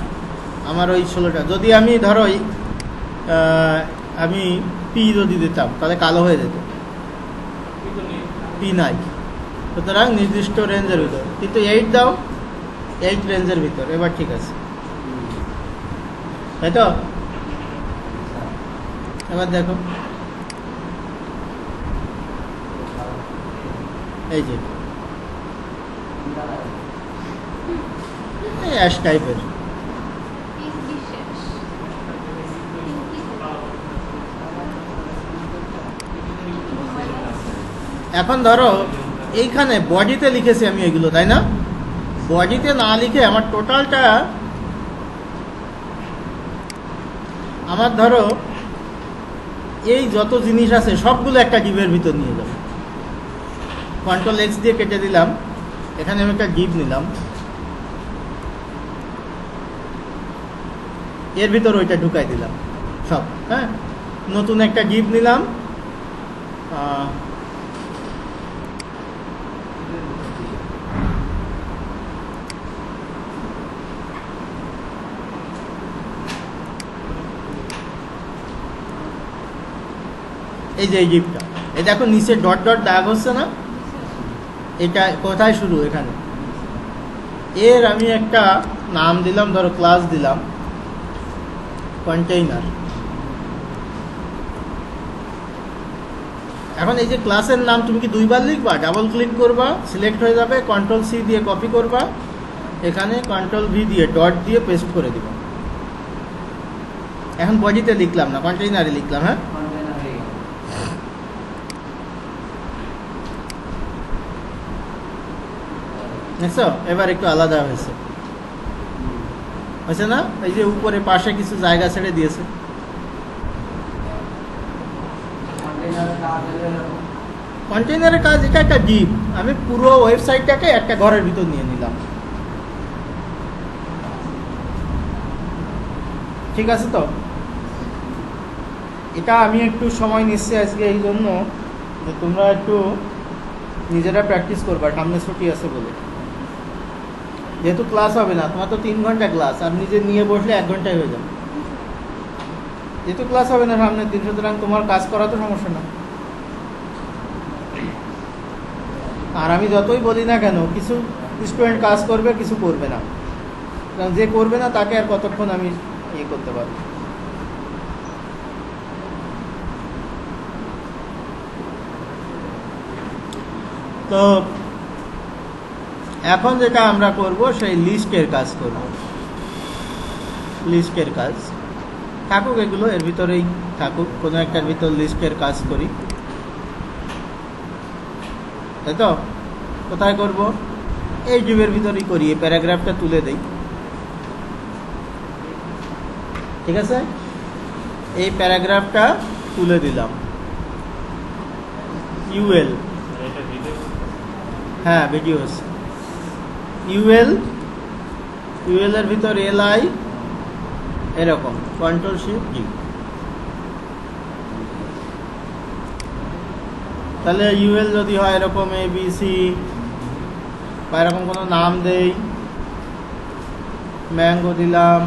আমার ওই 16টা। যদি আমি ধরো আমি পি যদি দিতাম তাহলে কালো হয়ে যেত, পি নাই। সুতরাং নির্দিষ্ট রেঞ্জের ভিতর, কিন্তু 8 দাও, 8 রেঞ্জের ভিতর। এবার ঠিক আছে, তাই তো? এবার দেখো, এই যে অ্যাশ টাইপের। এখন ধরো এইখানে বডিতে লিখেছি আমি এগুলো, তাই না? বডিতে না লিখে আমার টোটালটা, আমার ধরো এই যত জিনিস আছে সবগুলো একটা ডিপের ভিতর নিয়ে যাবো। Ctrl+X দিয়ে কেটে দিলাম। এখানে আমি একটা ডিপ নিলাম, এর ভিতর ওইটা ঢুকাই দিলাম সব। হ্যাঁ, নতুন একটা ডিপ নিলাম, এই যে এই ডিপটা, এই দেখো নিচে ডট ডট দাগ হচ্ছে না? এটা কোথায় শুরু? এখানে। এর আমি একটা নাম দিলাম, ধরো ক্লাস দিলাম কন্টেইনার। এখন এই যে ক্লাসের নাম তুমি কি দুইবার লিখবা? ডাবল ক্লিক করবা, সিলেক্ট হয়ে যাবে, Ctrl+C দিয়ে কপি করবা, এখানে Ctrl+V দিয়ে ডট দিয়ে পেস্ট করে দিবা। এখন বডিতে লিখলাম না, কন্টেইনারে লিখলাম। হ্যাঁ, দেখছো? এবার একটু আলাদা হয়েছে না? এই যে উপরে পাশে কিছু জায়গা ছেড়ে দিয়েছে। কন্টেইনারের কাজ, এটা একটা ডিপ। আমি পুরো ওয়েবসাইটটাকে একটা ঘরের ভিতর নিয়ে নিলাম। ঠিক আছে তো? এটা আমি একটু সময় নিচ্ছি আজকে এই জন্য যে তোমরা একটু নিজেরা প্র্যাকটিস করবা, সামনে ছুটি আছে বলে। যেহেতু ক্লাস হবে না, তোমার তো 3 ঘন্টা ক্লাস, আর নিজে নিয়ে বসলে 1 ঘন্টায় হয়ে যাবে। যেহেতু ক্লাস হবে না সামনের দিন, সুতরাং তোমার কাজ করা তো সমস্যা না। আর আমি যতই বলি না কেন, কিছু স্টুডেন্ট কাজ করবে, কিছু করবে না। কারণ যে করবে না তাকে আর কতক্ষণ আমি ইয়ে করতে পারবো। তো এখন যেটা আমরা করব সেই লিস্টের কাজ করব। লিস্টের কাজ থাকুক, এগুলো এর ভিতরেই থাকুক, কোনো একটার ভিতর লিস্টের কাজ করি, তাই তো? কোথায় করব? এই ডিউয়ের ভিতরেই করি, এই প্যারাগ্রাফটা তুলে দেই, ঠিক আছে? এই প্যারাগ্রাফটা তুলে দিলাম। ইউএল, হ্যাঁ ভিডিওস, ইউএল এর ভিতর এলআই এরকম কন্ট্রোল শিফট জি। তাহলে ইউএল যদি হয় এরকম এবিসি বা এরকম কোনো নাম দেই, ম্যাঙ্গো দিলাম,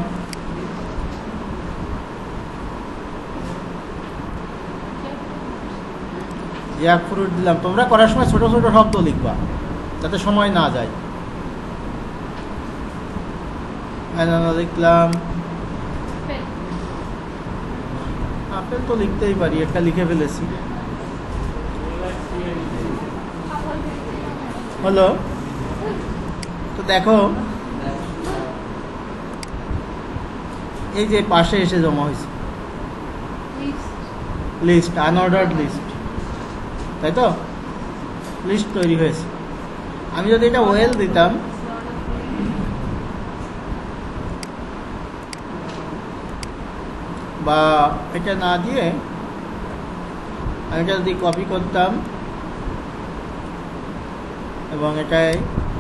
জ্যাকফ্রুট দিলাম। তোমরা করার সময় ছোট ছোট শব্দ লিখবা যাতে সময় না যায়। লিখলাম আপেল, তো লিখতেই পারি, একটা লিখে ফেলেছি, হলো। তো দেখো এই যে পাশে এসে জমা হয়েছে লিস্ট, আনঅর্ডার্ড লিস্ট, তাই তো? লিস্ট তৈরি হয়েছে। আমি যদি এটা ওয়েল দিতাম, বা এটা না দিয়ে আমি এটা যদি কপি করতাম এবং এটাই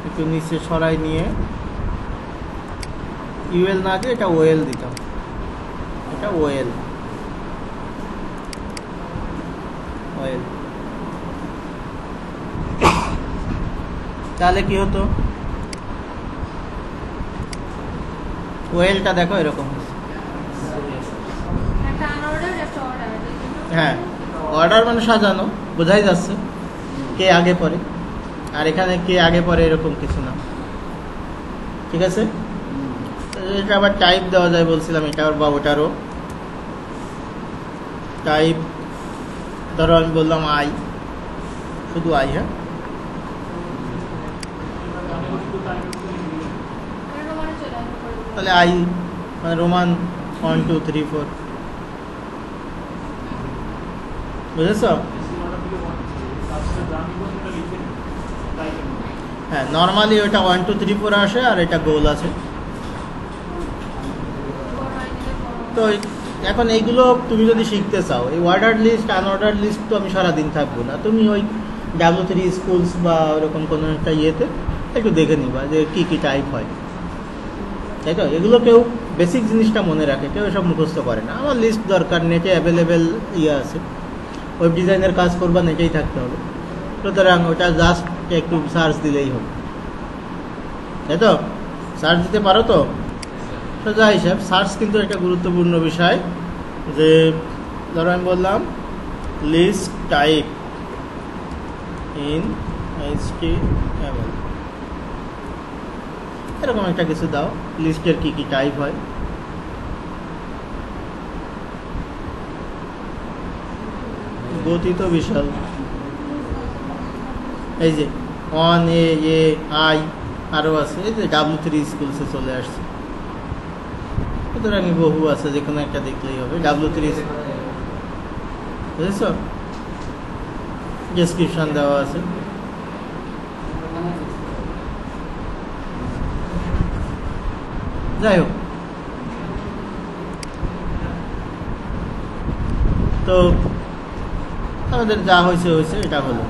একটু নিচে সরাই নিয়ে ইউএল না দিয়ে এটা ওয়েল দিতাম, এটা ওয়েল, ওয়েল, তাহলে কি হতো? ওয়েলটা দেখো এরকম, হ্যাঁ অর্ডার মানে সাজানো, বোঝাই যাচ্ছে কে আগে পরে, আর এখানে কে আগে পরে এরকম কিছু না, ঠিক আছে? এটা আবার টাইপ দেওয়া যায় বলছিলাম, এটা বা ওটারও টাইপ, ধরো আমি বললাম আই, শুধু আই, হ্যাঁ তাহলে আই মানে রোমান 1 2 3 4, বুঝেছ? হ্যাঁ নর্মালি ওটা 1 2 3 4 আসে, আর এটা গোল আছে। তো এখন এইগুলো তুমি যদি শিখতে চাও, এই অর্ডার লিস্ট আনঅর্ডার লিস্ট তো আমি সারাদিন থাকবো না, তুমি ওই W3 স্কুলস বা ওরকম কোনো একটা ইয়েতে একটু দেখে নিবা যে কি কি টাইপ হয়, তাই তো? এগুলো কেউ বেসিক জিনিসটা মনে রাখে, কেউ এসব মুখস্থ করে না। আমার লিস্ট দরকার, নেটে অ্যাভেলেবেল ইয়ে আছে, ওয়েব ডিজাইনের কাজ করবা নেটেই থাকতে হবে, সুতরাং ওটা জাস্ট একটু সার্চ দিলেই হবে, তাই তো? সার্চ দিতে পারো তো? সোজা হিসাব সার্চ কিন্তু একটা গুরুত্বপূর্ণ বিষয়, যে ধরো আমি বললাম লিস্ট টাইপ ইন HTML, এরকম একটা কিছু দাও, লিস্টের কি কি টাইপ হয়। গতি তো বিশাল, এই যে 1A A I আরও আছে, এই যে W3 স্কুলসে চলে আসছে, সুতরাং বহু আছে, যে কোনো একটা দেখলেই হবে। W3 বুঝেছ? ডেসক্রিপশন দেওয়া আছে। যাই হোক, তো আমাদের যা হয়েছে হয়েছে, এটা হলো।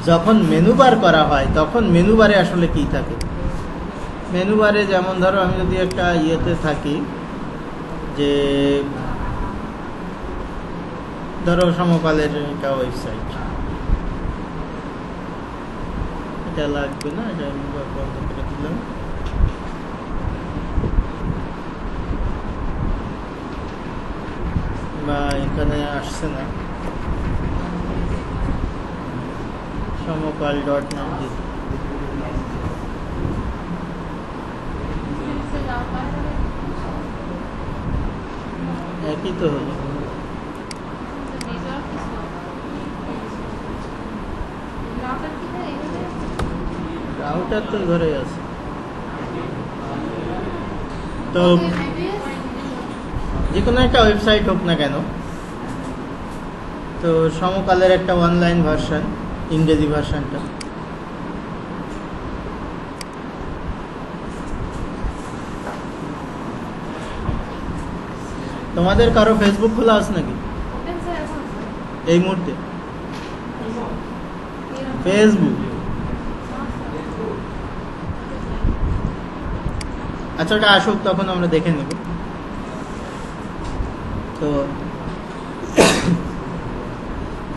যখন মেনু বার করা হয় তখন মেনু বারে আসলে কি থাকে? মেনু বারে যেমন ধরো আমি যদি একটা ইয়েতে থাকি, যে ধরো সমকালের একটা ওয়েবসাইট, এটা লাগবে না, এটা আমি বন্ধ করে দিলাম। বা এখানে আসছে না, সমকাল ডট নাম দিই, একই তো হলো। 75 ঘরেই আছে। তো যে কোনো একটা ওয়েবসাইট হোক না কেন, তো সমকালের একটা অনলাইন ভার্সন, ইংরেজি ভার্সনটা। তোমাদের কারো ফেসবুক খোলা আছে নাকি এই মুহূর্তে? ফেসবুক, আচ্ছা ওটা আসুক তখন আমরা দেখে নেব। তো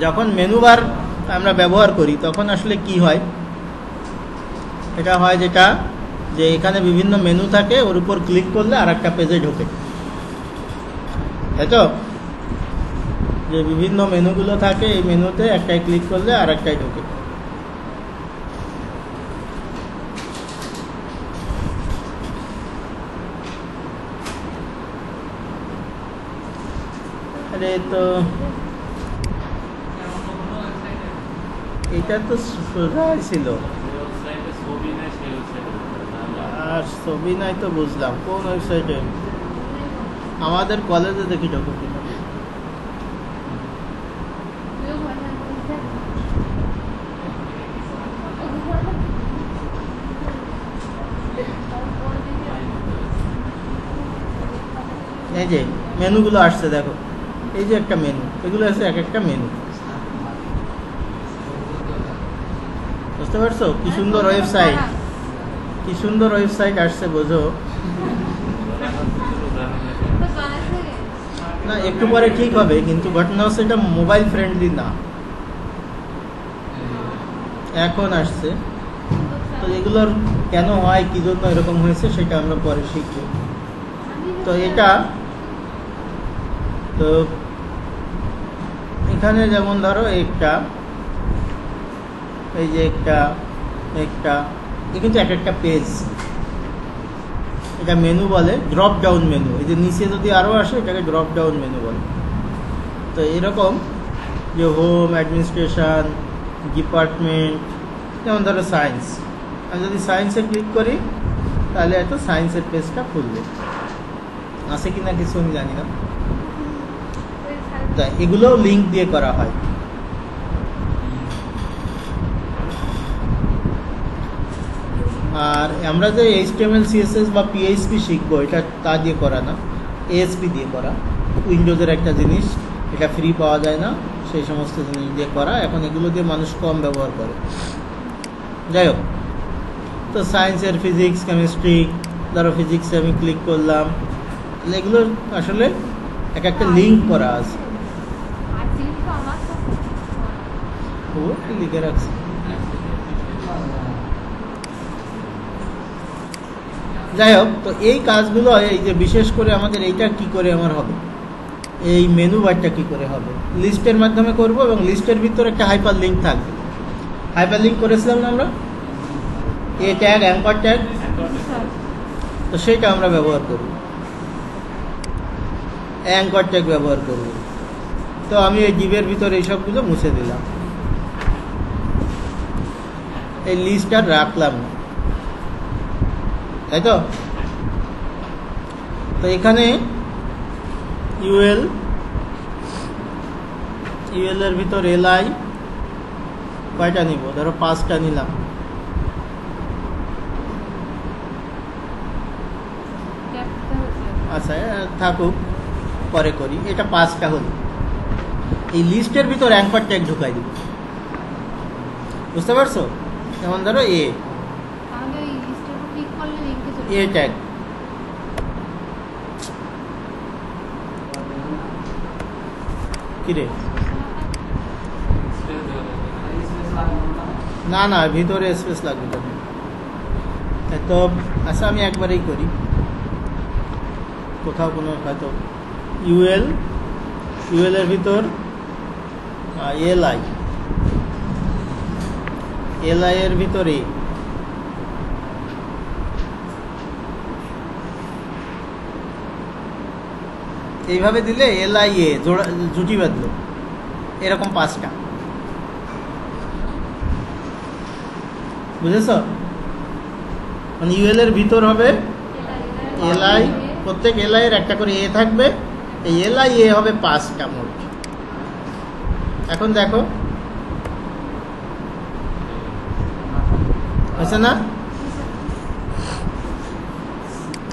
যখন মেনু বার আমরা ব্যবহার করি তখন আসলে কি হয়, এটা হয় যেটা যে এখানে বিভিন্ন মেনু থাকে, ওর উপর ক্লিক করলে আর একটা পেজে ঢোকে, তাই তো? যে বিভিন্ন মেনুগুলো থাকে, এই মেনুতে একটাই ক্লিক করলে আর একটাই ঢোকে। আরে তো এটা তো সোজাই ছিল, আর ছবি নাই তো বুঝলাম কোন ওয়েবসাইটে। আমাদের কলেজে দেখি ঢোকে কিনা। এই যে মেনুগুলো আসছে দেখো, এই যে একটা মেনু, এগুলো আছে এক একটা মেনু, বুঝতে পারছো? কি সুন্দর ওয়েবসাইট, কি সুন্দর ওয়েবসাইট আসছে, বোঝো না? একটু পরে ঠিক হবে, কিন্তু ঘটনা হচ্ছে এটা মোবাইল ফ্রেন্ডলি না, এখন আসছে। তো এগুলোর কেন হয়, কি জন্য এরকম হয়েছে, সেটা আমরা পরে শিখব। তো এটা তো এখানে যেমন ধরো একটা, এই যে একটা একটা কিন্তু এক একটা পেজ, এটা মেনু বলে, ড্রপ ডাউন মেনু। এই যে নিচে যদি আরও আসে এটাকে ড্রপ ডাউন মেনু বলে। তো এরকম যে হোম, অ্যাডমিনিস্ট্রেশন, ডিপার্টমেন্ট, যেমন ধরো সায়েন্স, আমি যদি সায়েন্সে ক্লিক করি তাহলে এত সায়েন্সের পেজটা খুলবে, আছে কি না কিছু আমি জানি না। তা এগুলোও লিঙ্ক দিয়ে করা হয়। আর আমরা যে HTML, CSS বা PHP শিখবো, এটা তা দিয়ে করা না, ASP দিয়ে করা। উইন্ডোজের একটা জিনিস, এটা ফ্রি পাওয়া যায় না, সেই সমস্ত জিনিস দিয়ে করা। এখন এগুলো দিয়ে মানুষ কম ব্যবহার করে। যাই হোক, তো সায়েন্সের ফিজিক্স, কেমিস্ট্রি, ধরো ফিজিক্সে আমি ক্লিক করলাম, তাহলে এগুলো আসলে এক একটা লিঙ্ক করা আছে, ও লিখে রাখছে। যাই হোক, তো এই কাজগুলো, এই যে বিশেষ করে আমাদের এইটা কি করে আমার হবে, এই মেনু বারটা কি করে হবে, লিস্টের মাধ্যমে করব, এবং লিস্টের ভিতরে একটা হাইপার লিঙ্ক থাকবে। হাইপার লিঙ্ক করেছিলাম না আমরা, এ ট্যাগ, অ্যাঙ্কর ট্যাগ, তো সেইটা আমরা ব্যবহার করব, অ্যাঙ্কর ট্যাগ ব্যবহার করব। তো আমি এই ডিবের ভিতরে এইসবগুলো মুছে দিলাম, এই লিস্ট আর রাখলাম না, তাই তো? তো এখানে ইউএল এর ভিতর এলআই কয়টা নিব, ধরো 5টা নিলাম। আচ্ছা থাকুক, পরে করি। এটা 5টা হলো। এই লিস্টের ভিতর অ্যাঙ্কর ট্যাগ ঢুকাই দিব, বুঝতে পারছো? যেমন ধরো এ ট্যাগ, কিরে না না, ভিতরে স্পেস লাগবে তো। আচ্ছা আমি একবারেই করি, কোথাও কোনো হয়তো ইউএল এর ভিতর এলআই এর ভিতরে এইভাবে দিলে LIA জোড়া জুটি বাঁধলো, এরকম 5টা, বুঝেছ? মানে ইউএল এর ভিতর হবে এলআই, প্রত্যেক এলআই এর একটা করে এ থাকবে, এই এলআই এ হবে 5টা মোট। এখন দেখো হয়েছে না?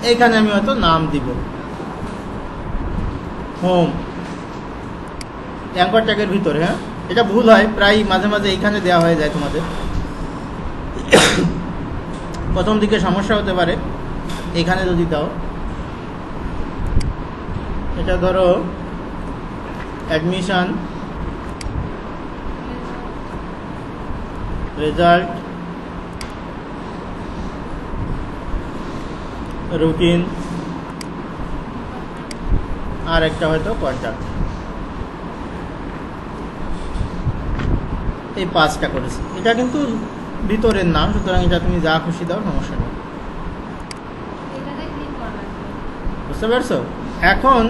এইখানে আমি হয়তো নাম দিব হোম অ্যাঙ্কর ট্যাগের ভিতরে। হ্যাঁ, এটা ভুল হয় প্রায়, মাঝে মাঝে এইখানে দেওয়া হয়ে যায় তোমাদের, প্রথম দিকে সমস্যা হতে পারে। এখানে যদি দাও, এটা ধরো অ্যাডমিশন রেজাল্ট রুটিন, আর একটা হয়তো কন্ট্যাক্ট, এই 5টা করেছি। এটা কিন্তু ভিতরের নাম, সুতরাং এটা তুমি যা খুশি দাও, সমস্যা নেই। বুঝতে পারছো? এখন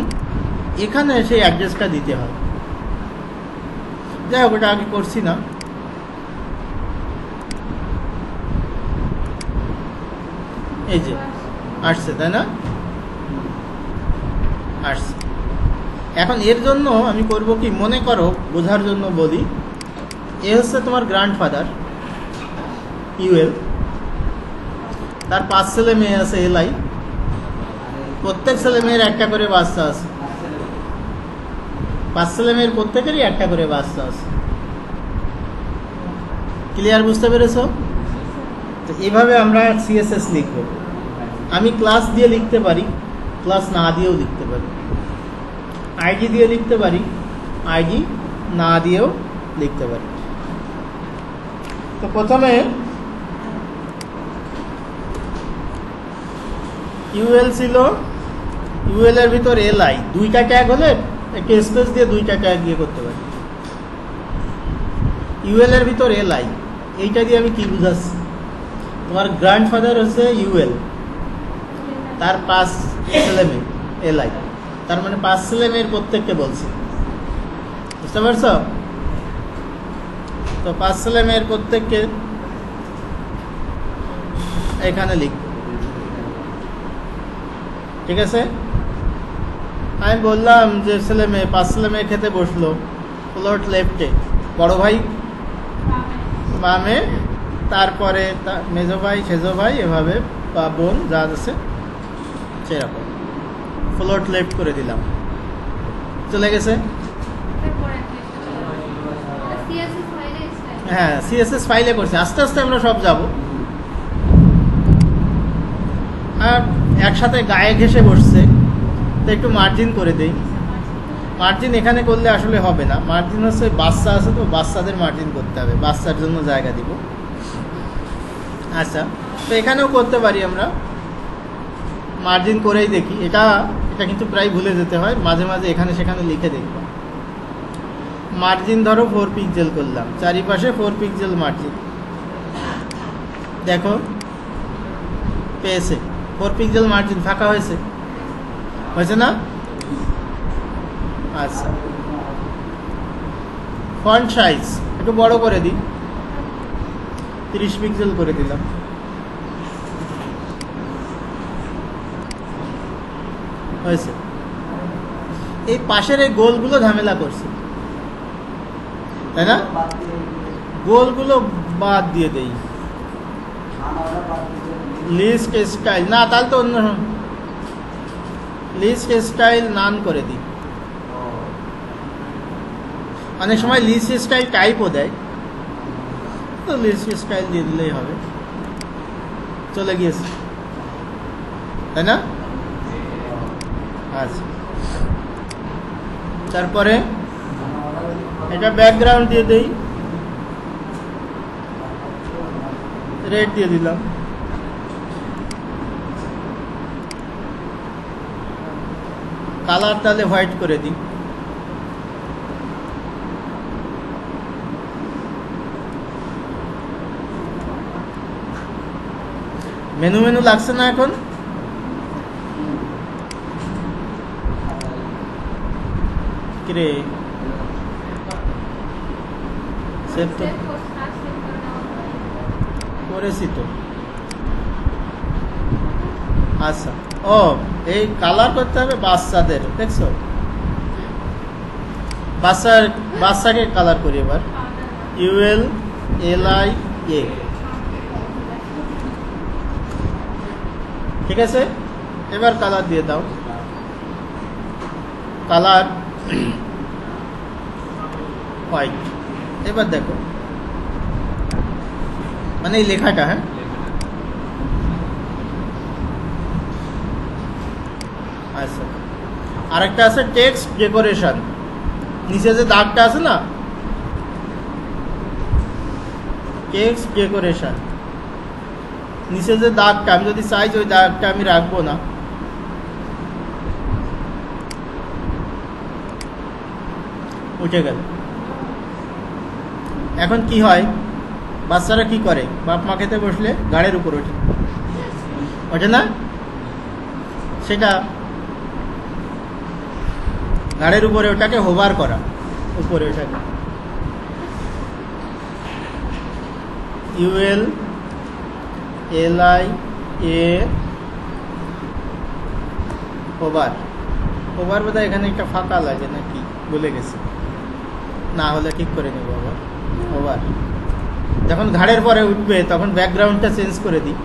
এখানে সেই অ্যাড্রেসটা দিতে হয়। যাই হোক, ওটা আগে করছি না। এই যে আসছে, তাই না? আসছে। এখন এর জন্য আমি করব কি, মনে করো বোঝার জন্য বলি, এ হচ্ছে তোমার গ্র্যান্ডফাদার ইউএল, তার 5 ছেলে মেয়ে আছে এলআই, প্রত্যেক ছেলে মেয়ের একটা করে বাচ্চা আছে, 5 ছেলে মেয়ের প্রত্যেকেরই একটা করে বাচ্চা আছে। ক্লিয়ার? বুঝতে পেরেছো? তো এইভাবে আমরা সিএসএস লিখব। আমি ক্লাস দিয়ে লিখতে পারি, ক্লাস না দিয়েও লিখতে পারি, আইডি দিয়ে লিখতে পারি, আইডি না দিয়েও লিখতে পারি। তো প্রথমে ইউএল ছিল, ইউএল এর ভিতর এলআই, 2টা ট্যাগ হলে একটা স্পেস দিয়ে 2টা ট্যাগ দিয়ে করতে পারি। ইউএল এর ভিতর এলআই, এইটা দিয়ে আমি কি বুঝাচ্ছি, তোমার গ্র্যান্ডফাদার হচ্ছে ইউএল, তার 5 ছেলে মেয়ে এলআই, তার মানে 5 ছেলে মেয়ের প্রত্যেককে বলছি। বুঝতে পারছো? তো 5 ছেলে মেয়ের প্রত্যেককে এখানে লিখ। ঠিক আছে? আমি বললাম যে ছেলে মেয়ে, 5 ছেলে মেয়ে খেতে বসলো, প্লট লেফটে, বড় ভাই বামে, তারপরে মেজো ভাই, সেজো ভাই, এভাবে বা বোন যা আছে সেরকম ফ্লোট লেফট করে দিলাম, চলে গেছে। হ্যাঁ, সিএসএস ফাইলে করছি, আস্তে আস্তে আমরা সব যাব। আর একসাথে গায়ে ঘেসে বসছে, তো একটু মার্জিন করে দেই। মার্জিন এখানে করলে আসলে হবে না, মার্জিন হচ্ছে বাচ্চা আছে তো, বাচ্চাদের মার্জিন করতে হবে, বাচ্চার জন্য জায়গা দিব। আচ্ছা, তো এখানেও করতে পারি আমরা, মার্জিন করেই দেখি। এটা কিন্তু প্রায় ভুলে যেতে হয়, মাঝে মাঝে এখানে সেখানে লিখে দেখব। মার্জিন ধরো 4 পিক্সেল করলাম, চারিপাশে 4 পিক্সেল মার্জিন, দেখো পেয়েছে 4 পিক্সেল মার্জিন, ফাঁকা হয়েছে, হয়েছে না? আচ্ছা, ফন্ট সাইজ একটু বড় করে দিই, 30 পিক্সেল করে দিলাম। হয়েছে। এই পাশের এই গোলগুলো ঝামেলা করছে, তাই না? গোলগুলো বাদ দিয়ে দেই, লিস্ট স্টাইল না, তাহলে তো অন্য, লিস্ট স্টাইল নান করে দিই। অনেক সময় লিস্ট স্টাইল টাইপও দেয়, তো লিস্ট স্টাইল দিয়ে দিলেই হবে। চলে গিয়েছে, তাই না? আচ্ছা, তারপরে এটা ব্যাকগ্রাউন্ড দিয়ে দেই, রেড দিয়ে দিলাম। কালার তাহলে হোয়াইট করে দিই। মেনু মেনু লাগছে না এখন? কিরে সেভ তো করেছি তো, আচ্ছা, ও এই কালার করতে হবে বাচ্চাদের, দেখছো? বাচ্চাকে কালার করি এবার। ULLIA, ঠিক আছে। এবার কালার দিয়ে দাও, কালার হোয়াইট। এবার দেখো, মানে এই লেখাটা, হ্যাঁ আচ্ছা। আরেকটা আছে টেক্সট ডেকোরেশন, নিচে যে দাগটা আছে না, টেক্সট ডেকোরেশন, নিচে যে দাগটা, আমি যদি চাই ওই দাগটা আমি রাখবো না, উঠে গেল। এখন কি হয়, বাচ্চারা কি করে, বাপ মা খেতে বসলে গাড়ির উপর ওঠে, ওঠে না? সেটা গাড়ির উপরে ওটাকে হোভার করা, উপরে ওটাকে ULLIA হোভার। হোভার বোধহয় এখানে একটা ফাঁকা লাগে নাকি, ভুলে গেছি, না হলে ঠিক করে নেব আবার। হোভার যখন ঘাড়ের পরে উঠবে তখন ব্যাকগ্রাউন্ডটা চেঞ্জ করে দিই,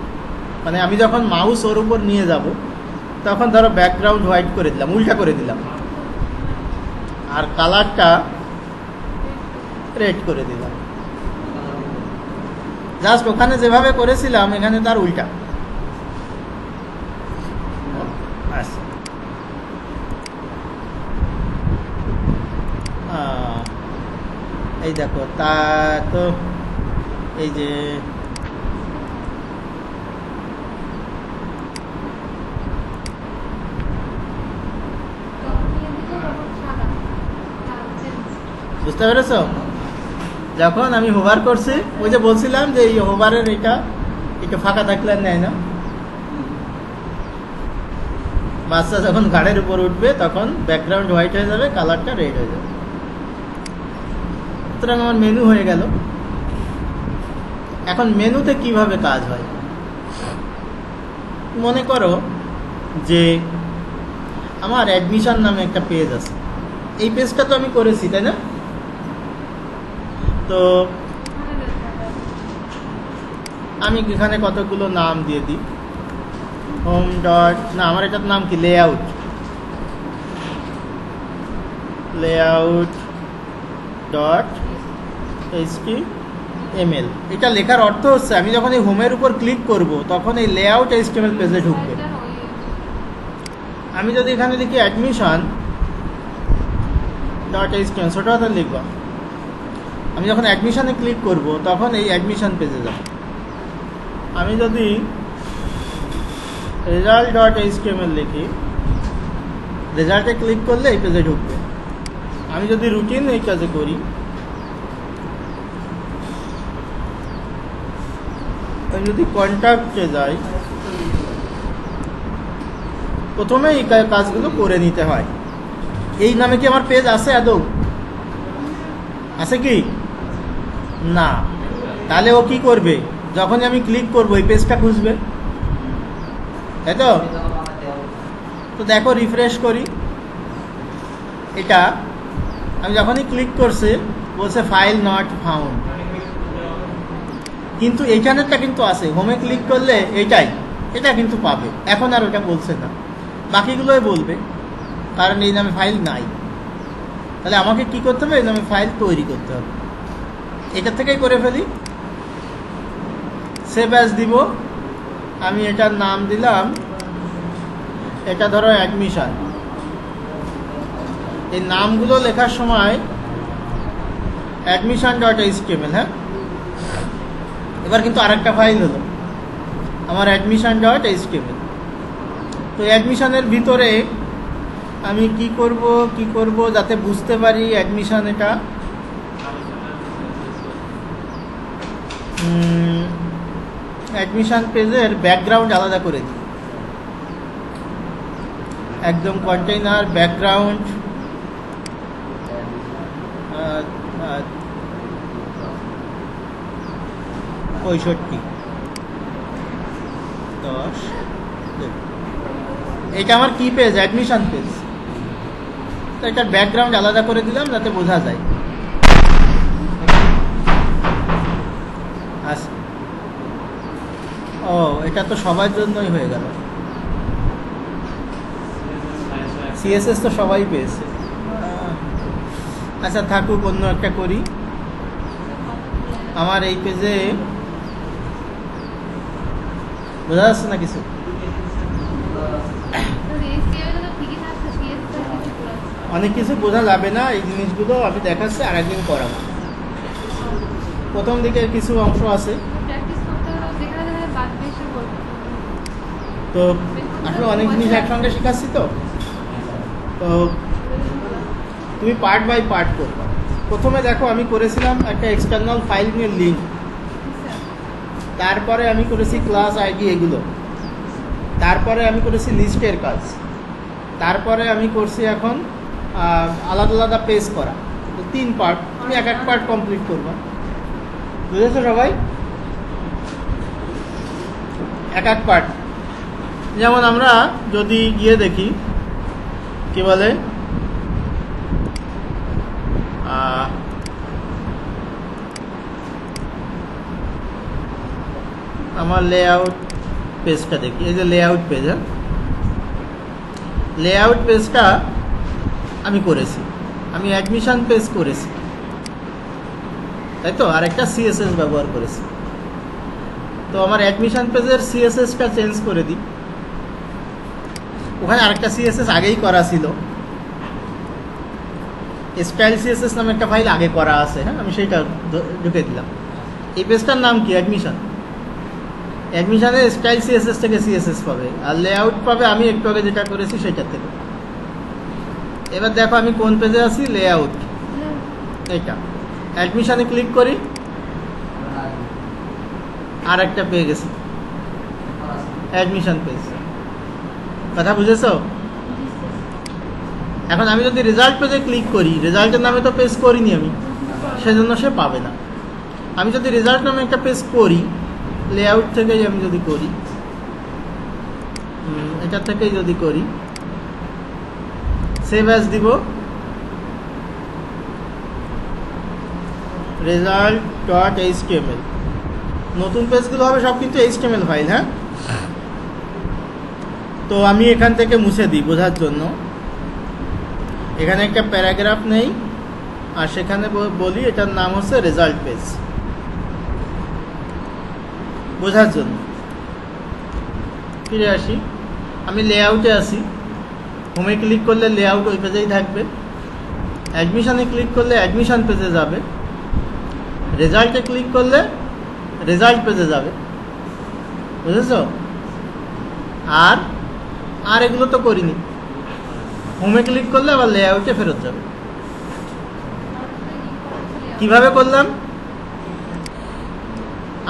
মানে আমি যখন মাউস ওর উপর নিয়ে যাব তখন ধরো ব্যাকগ্রাউন্ড হোয়াইট করে দিলাম, উল্টা করে দিলাম, আর কালারটা রেড করে দিলাম। জাস্ট ওখানে যেভাবে করেছিলাম এখানে তার উল্টা। আচ্ছা, এই দেখো, তা তো এই যে বুঝতে পেরেছ? যখন আমি হোভার করছি, ওই যে বলছিলাম যে এই হোভারের এটা একটু ফাঁকা থাকলে নেয় না, বাচ্চা যখন গাড়ির উপর উঠবে তখন ব্যাকগ্রাউন্ড হোয়াইট হয়ে যাবে, কালারটা রেড হয়ে যাবে। সুতরাং আমার মেনু হয়ে গেল। এখন মেনুতে কিভাবে কাজ হয়, মনে করো যে আমার অ্যাডমিশন নামে একটা পেজ আছে, এই পেজটা তো আমি করেছি, তাই না? তো আমি এখানে কতগুলো নাম দিয়ে দিই, হোম ডট, না আমার এটার নাম কি, লেআউট ডট HTML। এটা লেখার অর্থ হচ্ছে আমি যখন এই হোমের উপর ক্লিক করব তখন এই লেআউট HTML পেজে ঢুকবে। আমি যদি এখানে লিখি অ্যাডমিশন ডট HTML, ছোট হাতে লিখব, আমি যখন অ্যাডমিশনে ক্লিক করব তখন এই অ্যাডমিশন পেজে যাব। আমি যদি রেজাল্ট ডট HTML লিখি, রেজাল্টে ক্লিক করলে এই পেজে ঢুকবে। আমি যদি রুটিন এই কাজে করি, আমি যদি কন্ট্যাক্টে যাই, প্রথমে এই কাজগুলো করে নিতে হয়। এই নামে কি আমার পেজ আছে আদৌ? আছে কি না? তাহলে ও কি করবে, যখনই আমি ক্লিক করবো এই পেজটা খুঁজবে, তাই তো? তো দেখো, রিফ্রেশ করি, এটা আমি যখনই ক্লিক করছি বলছে ফাইল নট ফাউন্ড, কিন্তু এইখানেরটা কিন্তু আছে। হোমে ক্লিক করলে এটা কিন্তু পাবে, এখন আর ওটা বলছে না, বাকিগুলোই বলবে, কারণ এই নামে ফাইল নাই। তাহলে আমাকে কি করতে হবে, এই নামে ফাইল তৈরি করতে হবে। এটা থেকেই করে ফেলি, সেভ অ্যাজ দিব, আমি এটার নাম দিলাম, এটা ধরো অ্যাডমিশন। এই নামগুলো লেখার সময় অ্যাডমিশন ডট HTML, হ্যাঁ। এবার কিন্তু আরেকটা ফাইল হলো আমার অ্যাডমিশন ডট HTML। তো অ্যাডমিশনের ভিতরে আমি কি করব যাতে বুঝতে পারি অ্যাডমিশন, এটা অ্যাডমিশন পেজের ব্যাকগ্রাউন্ড আলাদা করে দিই, একদম কন্টেইনার ব্যাকগ্রাউন্ড 65 10 এটা আমার কি পেজ, অ্যাডমিশন পেজ। তো এটার ব্যাকগ্রাউন্ড আলাদা করে দিলাম যাতে বোঝা যায়। আচ্ছা, ও এটা তো সবার জন্যই হয়ে গেল। সিএসএস তো সবাই পেয়েছে। আচ্ছা থাকুক, অন্য একটা করি। আমার এই পেজে বোঝা যাচ্ছে না কিছু? অনেক কিছু বোঝা যাবে না, এই জিনিসগুলো আমি দেখাচ্ছি, আর একদিন করাবো। প্রথম দিকে কিছু অংশ আছে, তো আসলে অনেক জিনিস একসঙ্গে শেখাচ্ছি। তো তো তুমি পার্ট বাই পার্ট করবে। প্রথমে দেখো আমি করেছিলাম একটা এক্সটার্নাল ফাইল নিয়ে লিঙ্ক, তারপরে আমি করেছি ক্লাস আইডি এগুলো, তারপরে আমি করেছি লিস্টের কাজ, তারপরে আমি করছি এখন আলাদা আলাদা পেজ করা। তো 3 পার্ট, তুমি এক এক পার্ট কমপ্লিট করবে। বুঝেছো সবাই? এক এক পার্ট। যেমন আমরা যদি গিয়ে দেখি কি বলে আমার লেআউট পেজটা দেখি, এই যে লেআউট পেজ, হ্যাঁ লেআউট পেজটা আমি করেছি, আমি অ্যাডমিশন পেজ করেছি, তাই তো? আর একটা সিএসএস ব্যবহার করেছি। তো আমার অ্যাডমিশন পেজের সিএসএসটা চেঞ্জ করে দিই। ওখানে আরেকটা সিএসএস আগেই করা ছিল, স্টাইল সিএসএস নামে একটা ফাইল আগে করা আছে, হ্যাঁ আমি সেইটা ঢুকে দিলাম। এই পেজটার নাম কি? অ্যাডমিশন। অ্যাডমিশনে স্টাইল সিএসএস থেকে সিএসএস পাবে, আর লেআউট পাবে আমি একটু আগে যেটা করেছি সেটার থেকে। এবার দেখো আমি কোন পেজে আছি, লেআউট, এইটা। অ্যাডমিশনে ক্লিক করি, আর একটা পেয়ে গেছি, অ্যাডমিশন পেজ। কথা বুঝেছো? এখন আমি যদি রেজাল্ট পেজে ক্লিক করি, রেজাল্টের নামে তো পেজ করিনি আমি, সেজন্য সে পাবে না। আমি যদি রেজাল্ট নামে একটা পেজ করি, লেআউট থেকেই আমি যদি করি, এটা থেকেই যদি করি, সেভ অ্যাজ দিব, result.html, নতুন পেজগুলো হবে সব কিন্তু HTML ফাইল, হ্যাঁ। তো আমি এখান থেকে মুছে দিই বোঝার জন্য। এখানে একটা প্যারাগ্রাফ নেই, আর সেখানে বলি এটার নাম হচ্ছে রেজাল্ট পেজ, বোঝার জন্য। ফিরে আসি, আমি লেআউটে আসি, হোমে ক্লিক করলে লেআউট ওই পেজেই থাকবে, অ্যাডমিশনে ক্লিক করলে অ্যাডমিশন পেজে যাবে, রেজাল্টে ক্লিক করলে রেজাল্ট পেজে যাবে, বুঝেছো? আর আর এগুলো তো করিনি, হোমে ক্লিক করলে আবার লেআউটে ফেরত যাবে। কিভাবে করলাম?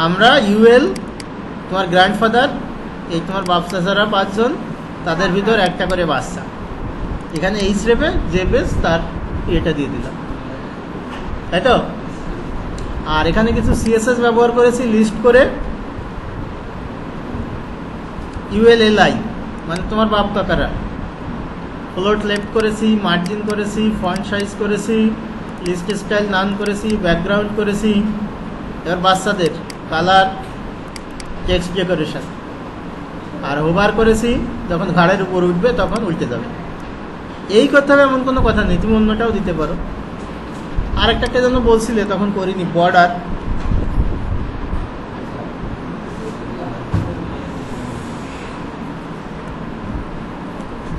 আমরা ইউএল, তোমার গ্র্যান্ডফাদার, এই তোমার বাপ চাচারা 5 জন, তাদের ভিতর একটা করে বাচ্চা, এখানে এইচ রেপে যে পেজ তার এটা দিয়ে দিলাম, তাই তো? আর এখানে কিছু সিএসএস ব্যবহার করেছি লিস্ট করে, ইউএলএলআই মানে তোমার বাপ কাকারা, ফ্লোট লেফট করেছি, মার্জিন করেছি, ফন্ট সাইজ করেছি, লিস্ট স্টাইল নান করেছি, ব্যাকগ্রাউন্ড করেছি। এবার বাচ্চাদের কালার, টেক্সট ডেকোরেশন, আর হোভার করেছি, যখন ঘাড়ের উপর উঠবে তখন উল্টে যাবে। এই করতে হবে এমন কোনো কথা নেই, তুমি অন্যটাও দিতে পারো। আর একটা যেন বলছিলে তখন করিনি, বর্ডার।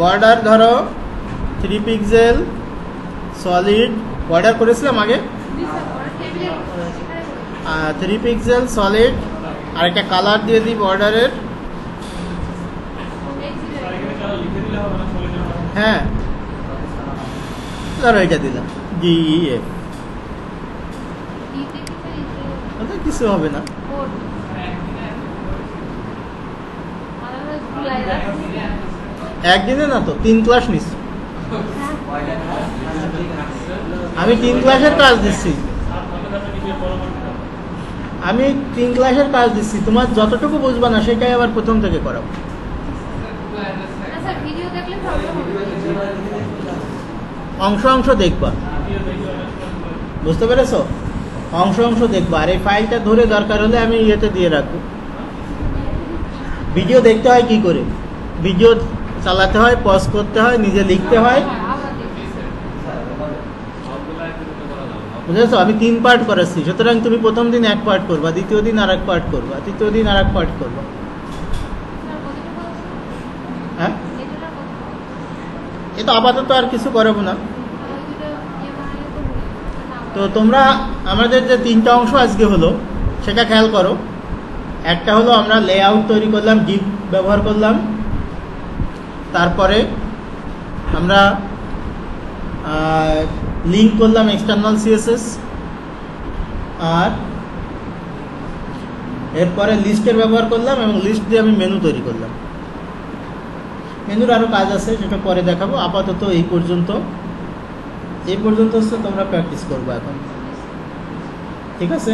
বর্ডার ধরো 3 পিক্সেল সলিড বর্ডার করেছিলাম আগে, 3 পিক্সেল সলিড, আর একটা কালার দিয়ে দিই বর্ডারের, হ্যাঁ ধরো এটা দিলাম DEF, কিছু হবে না। একদিনে না তো, 3 ক্লাস নিচ্ছি আমি, 3 ক্লাসের কাজ দিচ্ছি আমি, 3 ক্লাসের কাজ দিচ্ছি। তোমার যতটুকু বুঝবা না সেটাই আবার প্রথম থেকে করাবো। অংশ অংশ দেখবা, বুঝতে পেরেছো? অংশ অংশ দেখবা। আর এই ফাইলটা ধরে দরকার হলে আমি ইয়েতে দিয়ে রাখবো। ভিডিও দেখতে হয় কি করে, ভিডিও চালাতে হয়, পজ করতে হয়, নিজে লিখতে হয়, বুঝেছো? আমি 3 পার্ট করেছি, সুতরাং তুমি প্রথম দিন 1 পার্ট করবা, দ্বিতীয় দিন আর 1 পার্ট করবা, তৃতীয় দিন আর 1 পার্ট করবা। হ্যাঁ, এটা আপাতত আর কিছু করাবো না। তো তোমরা আমাদের যে 3টা অংশ আজকে হলো সেটা খেয়াল করো। একটা হলো আমরা লেআউট তৈরি করলাম, ডিপ ব্যবহার করলাম, তারপরে আমরা লিঙ্ক করলাম এক্সটার্নাল সিএসএস, আর এরপরে লিস্টের ব্যবহার করলাম এবং লিস্ট দিয়ে আমি মেনু তৈরি করলাম। মেনুর আরও কাজ আছে, সেটা পরে দেখাবো। আপাতত এই পর্যন্ত হচ্ছে তোমরা প্র্যাকটিস করবো এখন, ঠিক আছে?